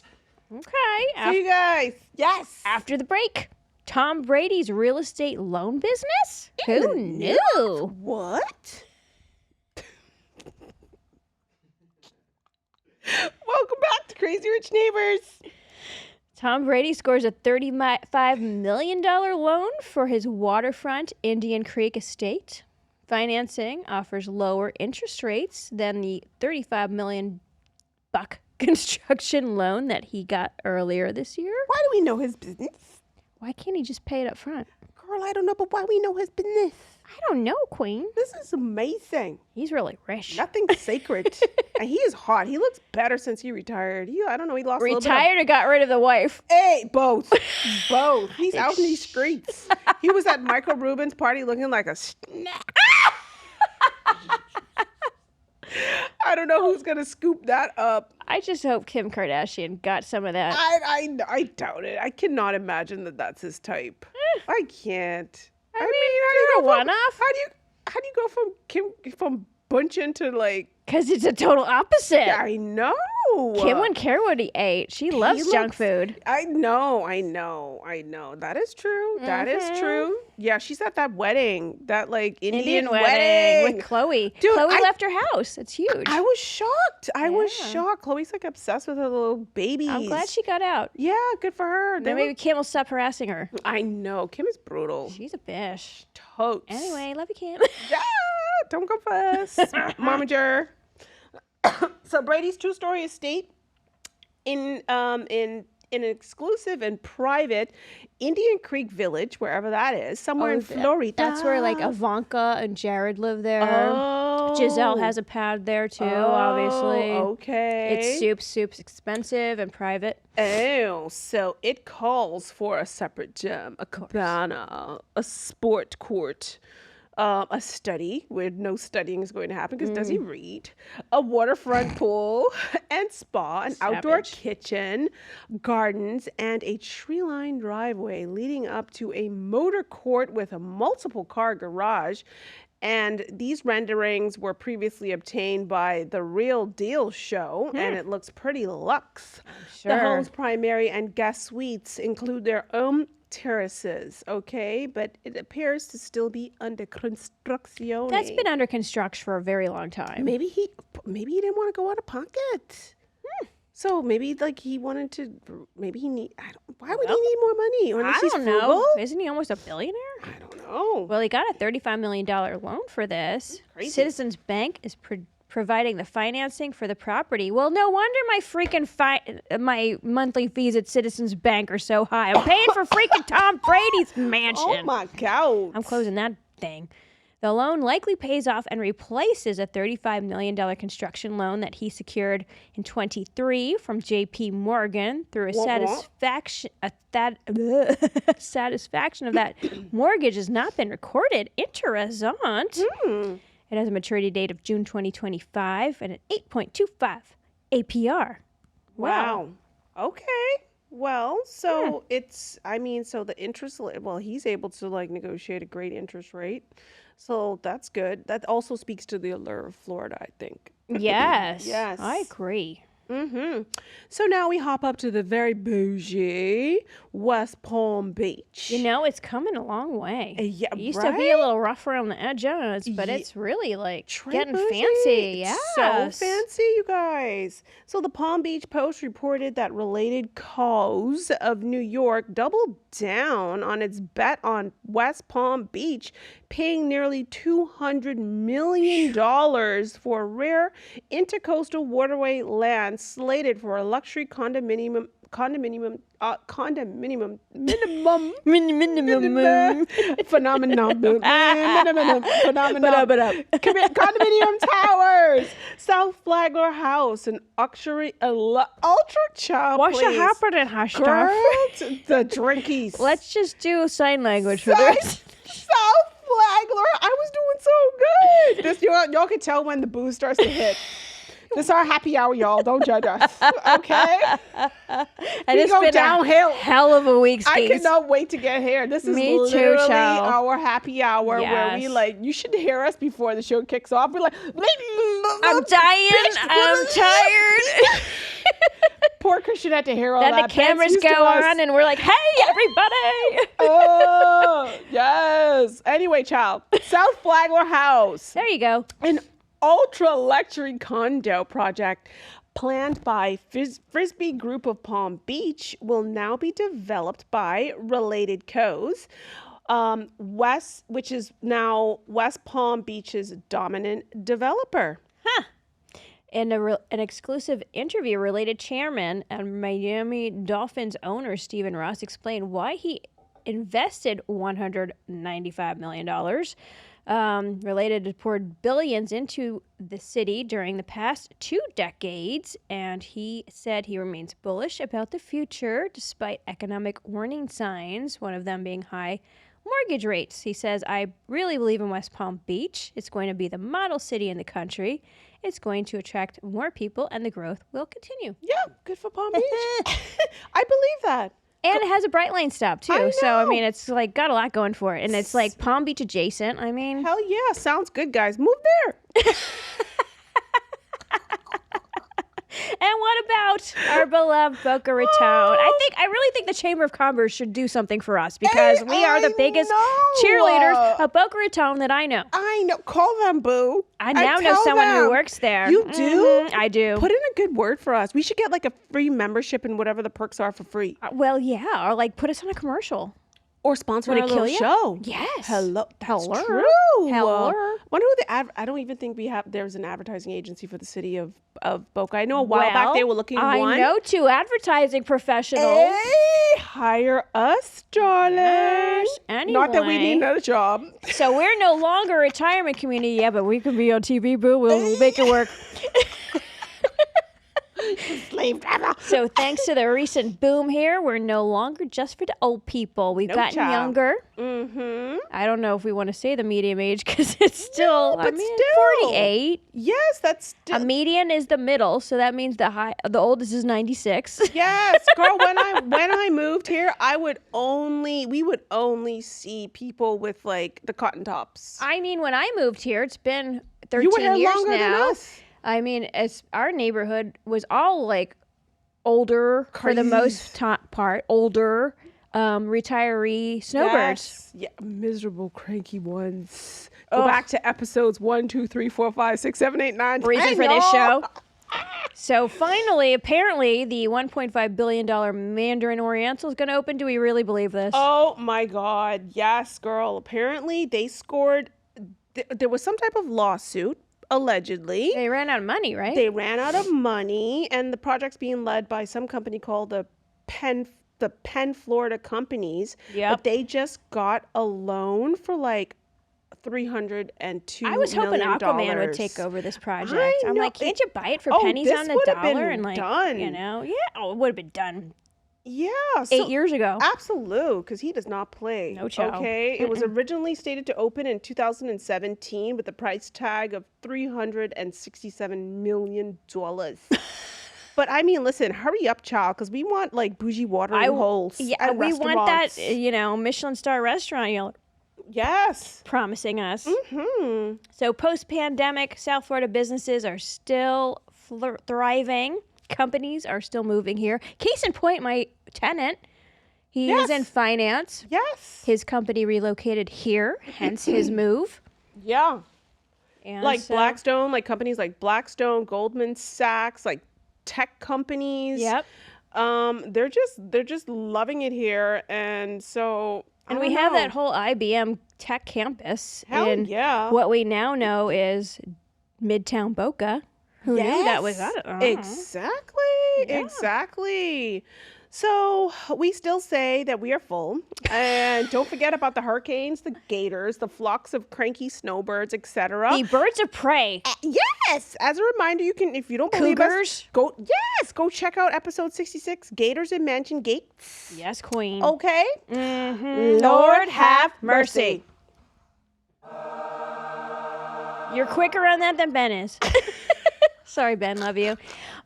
Speaker 2: Okay.
Speaker 3: See you guys. Yes.
Speaker 2: After the break, Tom Brady's real estate loan business? Who knew?
Speaker 3: What? Welcome back to Crazy Rich Neighbors.
Speaker 2: Tom Brady scores a $35 million loan for his waterfront Indian Creek estate. Financing offers lower interest rates than the $35 million construction loan that he got earlier this year.
Speaker 3: Why do we know his business?
Speaker 2: Why can't he just pay it up front?
Speaker 3: Girl, I don't know, but why we know his business?
Speaker 2: I don't know, Queen.
Speaker 3: This is amazing.
Speaker 2: He's really rich.
Speaker 3: Nothing's sacred. And he is hot. He looks better since he retired. I don't know, he lost a little bit of...
Speaker 2: Retired or got rid of the wife?
Speaker 3: Hey, both. Both. He's out in these streets. He was at Michael Rubin's party looking like a snack. I don't know who's going to scoop that up.
Speaker 2: I just hope Kim Kardashian got some of that.
Speaker 3: I doubt it. I cannot imagine that that's his type. I can't. I mean,
Speaker 2: you're a one-off.
Speaker 3: How do you go from Bunchen to like...
Speaker 2: Because it's a total opposite.
Speaker 3: I know. know.
Speaker 2: Kim wouldn't care what he ate. She loves junk food.
Speaker 3: I know. That is true. That is true. Yeah, she's at that wedding, that like Indian wedding
Speaker 2: with Chloe.
Speaker 3: Dude,
Speaker 2: Chloe left her house. It's huge.
Speaker 3: I was shocked. I was shocked. Chloe's like obsessed with her little babies.
Speaker 2: I'm glad she got out.
Speaker 3: Yeah, good for her.
Speaker 2: Then maybe Kim will stop harassing her.
Speaker 3: I know. Kim is brutal.
Speaker 2: She's a bitch.
Speaker 3: Totes.
Speaker 2: Anyway, love you, Kim.
Speaker 3: Yeah, don't go fuss. Momager. So Brady's two-story estate in an exclusive and private Indian Creek Village, wherever that is, somewhere in Florida.
Speaker 2: That's where like Ivanka and Jared live there.
Speaker 3: Oh.
Speaker 2: Giselle has a pad there too, obviously.
Speaker 3: Okay.
Speaker 2: It's super expensive and private.
Speaker 3: Oh, so it calls for a separate gym, a cabana, a sport court, a study where no studying is going to happen because does he read? A waterfront pool and spa, an outdoor kitchen, gardens, and a tree-lined driveway leading up to a motor court with a multiple car garage. And these renderings were previously obtained by the Real Deal show, and it looks pretty luxe. The home's primary and guest suites include their own terraces, okay? But it appears to still be under construction.
Speaker 2: That's been under construction for a very long time.
Speaker 3: Maybe he didn't want to go out of pocket. So maybe like he wanted to. Maybe he need. Why would he need more money? Unless
Speaker 2: I don't know. Isn't he almost a billionaire?
Speaker 3: I don't know.
Speaker 2: Well, he got a $35 million loan for this.
Speaker 3: Crazy.
Speaker 2: Citizens Bank is providing the financing for the property. Well, no wonder my freaking my monthly fees at Citizens Bank are so high. I'm paying for freaking Tom Brady's mansion.
Speaker 3: Oh my God.
Speaker 2: I'm closing that thing. The loan likely pays off and replaces a $35 million construction loan that he secured in 23 from J.P. Morgan through a satisfaction of that mortgage has not been recorded. Interessant. It has a maturity date of June 2025 and an 8.25 APR.
Speaker 3: Wow. Okay. Well, so so the interest, well, he's able to like negotiate a great interest rate. So that's good. That also speaks to the allure of Florida, I think.
Speaker 2: Yes.
Speaker 3: Yes.
Speaker 2: I agree.
Speaker 3: So now we hop up to the very bougie West Palm Beach.
Speaker 2: You know, it's coming a long way.
Speaker 3: Yeah,
Speaker 2: It used to be a little rough around the edges, but it's really like getting
Speaker 3: bougie.
Speaker 2: fancy. Yeah.
Speaker 3: So fancy, you guys. So the Palm Beach Post reported that Related Cause of New York doubled down on its bet on West Palm Beach, paying nearly $200 million for rare intercoastal waterway land slated for a luxury condominium minimum phenomenon condominium towers, South Flagler House, an ultra child
Speaker 2: What's
Speaker 3: place.
Speaker 2: happening, hush
Speaker 3: Girl, the drinkies.
Speaker 2: Let's just do sign language for this.
Speaker 3: South Flagler, I was doing so good. This y'all can tell when the booze starts to hit. This is our happy hour, y'all. Don't judge us, okay?
Speaker 2: And it's
Speaker 3: go
Speaker 2: been
Speaker 3: downhill.
Speaker 2: A hell of a week,
Speaker 3: I
Speaker 2: Steve.
Speaker 3: cannot wait to get here. This is
Speaker 2: Me too,
Speaker 3: literally
Speaker 2: child.
Speaker 3: our happy hour where we
Speaker 2: Yes.
Speaker 3: like, you should hear us before the show kicks off. We're like,
Speaker 2: I'm dying. I'm tired.
Speaker 3: Poor Christian had to hear all
Speaker 2: Then
Speaker 3: that.
Speaker 2: the cameras
Speaker 3: Ben's used
Speaker 2: go
Speaker 3: to us.
Speaker 2: on, and we're like, "Hey, everybody!"
Speaker 3: Oh, yes. Anyway, child, South Flagler House.
Speaker 2: There you go.
Speaker 3: An ultra luxury condo project planned by Frisbee Group of Palm Beach will now be developed by Related Co's, which is now West Palm Beach's dominant developer.
Speaker 2: In an exclusive interview, Related chairman and Miami Dolphins owner Stephen Ross explained why he invested $195 million. Related has poured billions into the city during the past 2 decades, and he said he remains bullish about the future despite economic warning signs, one of them being high mortgage rates. He says, "I really believe in West Palm Beach. It's going to be the model city in the country. It's going to attract more people, and the growth will continue."
Speaker 3: Yeah, good for Palm Beach. I believe that.
Speaker 2: And it has a Brightline stop, too.
Speaker 3: I
Speaker 2: So, I
Speaker 3: know.
Speaker 2: mean, it's like got a lot going for it. And it's like Palm Beach adjacent. I mean,
Speaker 3: Hell yeah, sounds good, guys. Move there.
Speaker 2: and what out our beloved Boca Raton. I really think the Chamber of Commerce should do something for us because we are the biggest cheerleaders of Boca Raton that I know.
Speaker 3: I know. Call them, boo.
Speaker 2: I now know someone who works there.
Speaker 3: You do?
Speaker 2: I do.
Speaker 3: Put in a good word for us. We should get like a free membership and whatever the perks are for free.
Speaker 2: Well, yeah, or like put us on a commercial.
Speaker 3: Or sponsor
Speaker 2: Would it
Speaker 3: our
Speaker 2: kill
Speaker 3: little
Speaker 2: you?
Speaker 3: show.
Speaker 2: Yes.
Speaker 3: Hello. That's
Speaker 2: Hello.
Speaker 3: true.
Speaker 2: Hello.
Speaker 3: Wonder who I don't even think there's an advertising agency for the city of Boca. I know a while back they were looking
Speaker 2: I
Speaker 3: one.
Speaker 2: know two advertising professionals.
Speaker 3: Hey, hire us, darling.
Speaker 2: Yes.
Speaker 3: Not that we need
Speaker 2: Anyway.
Speaker 3: another job.
Speaker 2: So we're no longer a retirement community, yeah, but we can be on TV, boo. We'll make it work.
Speaker 3: Slave driver.
Speaker 2: So thanks to the recent boom here, we're no longer just for the old people. We've gotten
Speaker 3: child.
Speaker 2: younger.
Speaker 3: Mm-hmm.
Speaker 2: I don't know if we want to say the medium age because it's still,
Speaker 3: but still.
Speaker 2: 48.
Speaker 3: Yes, that's still.
Speaker 2: A median is the middle, so that means the oldest is 96.
Speaker 3: Yes, girl. When I moved here, we would only see people with like the cotton tops.
Speaker 2: I mean, when I moved here, it's been 13
Speaker 3: You were here
Speaker 2: years
Speaker 3: longer
Speaker 2: now.
Speaker 3: than us.
Speaker 2: I mean, our neighborhood was all like older for the most part, older retiree snowbirds.
Speaker 3: Yes. Yeah, miserable, cranky ones. Go back to episodes 1, 2, 3, 4, 5, 6, 7, 8, 9, 10.
Speaker 2: Reason for this show. So finally, apparently, the $1.5 billion Mandarin Oriental is going to open. Do we really believe this?
Speaker 3: Oh my God. Yes, girl. Apparently they scored. There was some type of lawsuit, allegedly.
Speaker 2: They ran out of money, right?
Speaker 3: They ran out of money, and the project's being led by some company called the Penn Florida Companies.
Speaker 2: Yep.
Speaker 3: But they just got a loan for like $302
Speaker 2: I was hoping
Speaker 3: million.
Speaker 2: Aquaman would take over this project.
Speaker 3: I
Speaker 2: I'm
Speaker 3: know.
Speaker 2: like, can't you buy it for
Speaker 3: Oh,
Speaker 2: pennies
Speaker 3: this
Speaker 2: on the
Speaker 3: would have
Speaker 2: dollar?
Speaker 3: been
Speaker 2: And like,
Speaker 3: done.
Speaker 2: you know, yeah, it would have been done
Speaker 3: Yeah.
Speaker 2: 8 years ago.
Speaker 3: Absolute, because he does not play.
Speaker 2: No child.
Speaker 3: Okay. It was originally stated to open in 2017 with a price tag of $367 million. But I mean, listen, hurry up, child, because we want like bougie watering holes.
Speaker 2: Yeah,
Speaker 3: at
Speaker 2: we want that,
Speaker 3: restaurants.
Speaker 2: Michelin star restaurant you're
Speaker 3: Yes.
Speaker 2: promising us.
Speaker 3: Hmm.
Speaker 2: So post-pandemic, South Florida businesses are still thriving. Companies are still moving here. Case in point, my tenant, he is in finance.
Speaker 3: Yes.
Speaker 2: His company relocated here, hence his move.
Speaker 3: Yeah.
Speaker 2: And
Speaker 3: Like
Speaker 2: so-
Speaker 3: Blackstone, like companies like Blackstone, Goldman Sachs, like tech companies.
Speaker 2: Yep.
Speaker 3: They're just loving it here, and so.
Speaker 2: And
Speaker 3: I
Speaker 2: we
Speaker 3: don't
Speaker 2: have
Speaker 3: know.
Speaker 2: that whole IBM tech campus
Speaker 3: Hell
Speaker 2: in
Speaker 3: yeah.
Speaker 2: what we now know is Midtown Boca. Who knew that was
Speaker 3: Yes,
Speaker 2: that?
Speaker 3: Exactly. So we still say that we are full, and don't forget about the hurricanes, the gators, the flocks of cranky snowbirds, etc.
Speaker 2: The birds of prey.
Speaker 3: Yes. As a reminder, you can, if you don't believe us,
Speaker 2: Cougars.
Speaker 3: go check out episode 66, Gators and Mansion Gates.
Speaker 2: Yes, queen.
Speaker 3: Okay.
Speaker 2: Lord have mercy. You're quicker on that than Ben is. Sorry, Ben, love you.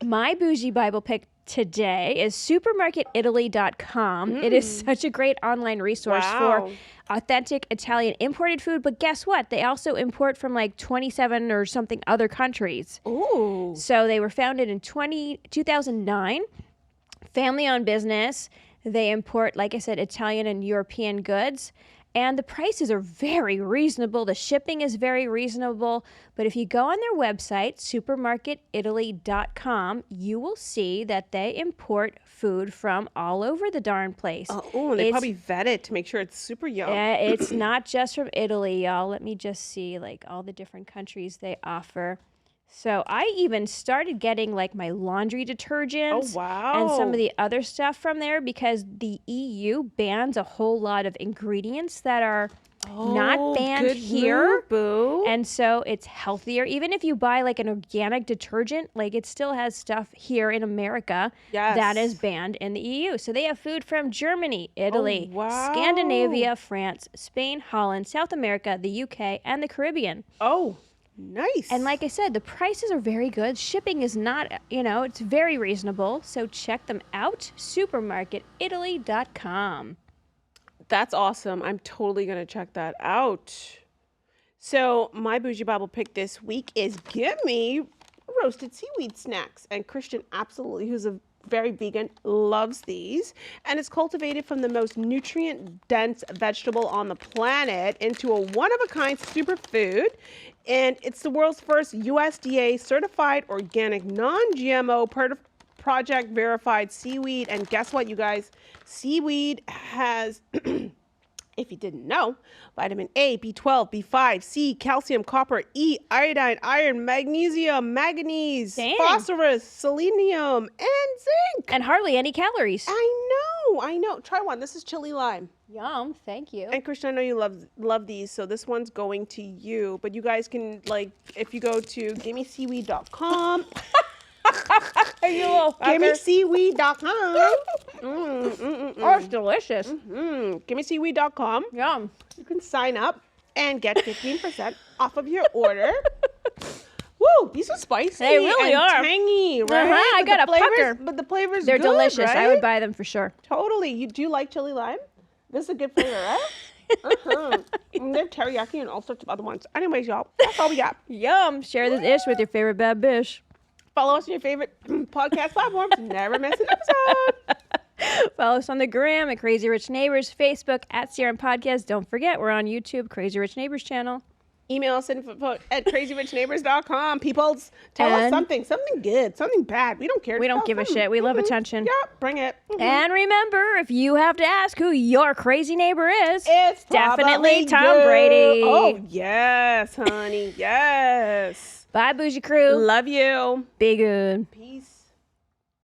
Speaker 2: My bougie Bible pick today is supermarketitaly.com. It is such a great online resource for authentic Italian imported food, but guess what? They also import from like 27 or something other countries.
Speaker 3: Ooh.
Speaker 2: So they were founded in 2009, family-owned business. They import, like I said, Italian and European goods. And the prices are very reasonable. The shipping is very reasonable. But if you go on their website, supermarketitaly.com, you will see that they import food from all over the darn place.
Speaker 3: Oh, and they probably vet it to make sure it's super yum.
Speaker 2: It's not just from Italy, y'all. Let me just see like all the different countries they offer. So I even started getting like my laundry detergents and some of the other stuff from there because the EU bans a whole lot of ingredients that are not banned here.
Speaker 3: Move, boo.
Speaker 2: And so it's healthier. Even if you buy like an organic detergent, like it still has stuff here in America that is banned in the EU. So they have food from Germany, Italy, Scandinavia, France, Spain, Holland, South America, the UK, and the Caribbean.
Speaker 3: Oh, nice.
Speaker 2: And like I said, the prices are very good. Shipping is not, it's very reasonable. So check them out, supermarketitaly.com.
Speaker 3: That's awesome. I'm totally going to check that out. So my Bougie Bible pick this week is Gimme Roasted Seaweed Snacks. And Christian absolutely, who's a very vegan, loves these. And it's cultivated from the most nutrient-dense vegetable on the planet into a one-of-a-kind superfood. And it's the world's first USDA certified organic, non-GMO, project verified seaweed. And guess what, you guys? Seaweed has, if you didn't know, vitamin A, B12, B5, C, calcium, copper, E, iodine, iron, magnesium, manganese,
Speaker 2: Dang.
Speaker 3: phosphorus, selenium, and zinc.
Speaker 2: And hardly any calories.
Speaker 3: I know. Try one. This is chili lime.
Speaker 2: Yum, thank you.
Speaker 3: And Christian, I know you love these, so this one's going to you. But you guys can, like, if you go to gimmeseaweed.com.
Speaker 2: You little fucker.
Speaker 3: Gimmeseaweed.com.
Speaker 2: Oh, it's delicious.
Speaker 3: Gimmeseaweed.com.
Speaker 2: Yum.
Speaker 3: You can sign up and get 15% off of your order. Woo, these are spicy.
Speaker 2: They really
Speaker 3: and
Speaker 2: are.
Speaker 3: tangy, right?
Speaker 2: I got a pucker.
Speaker 3: But the flavors
Speaker 2: They're
Speaker 3: good,
Speaker 2: delicious.
Speaker 3: right?
Speaker 2: I would buy them for sure.
Speaker 3: Totally. Do you like chili lime? This is a good flavor, right? And they're teriyaki and all sorts of other ones. Anyways, y'all, that's all we got.
Speaker 2: Yum. Share this dish with your favorite bad bitch.
Speaker 3: Follow us on your favorite podcast platforms. Never miss an episode.
Speaker 2: Follow us on the gram at Crazy Rich Neighbors, Facebook at CRM Podcast. Don't forget, we're on YouTube, Crazy Rich Neighbors channel.
Speaker 3: Email us at crazyrichneighbors.com. Peoples, tell us something good, something bad. We don't care.
Speaker 2: We don't give a shit. We love attention.
Speaker 3: Yep, bring it.
Speaker 2: And remember, if you have to ask who your crazy neighbor is,
Speaker 3: It's
Speaker 2: definitely
Speaker 3: probably
Speaker 2: Tom
Speaker 3: you.
Speaker 2: Brady.
Speaker 3: Oh, yes, honey. Yes.
Speaker 2: Bye, Bougie Crew.
Speaker 3: Love you.
Speaker 2: Be good.
Speaker 3: Peace.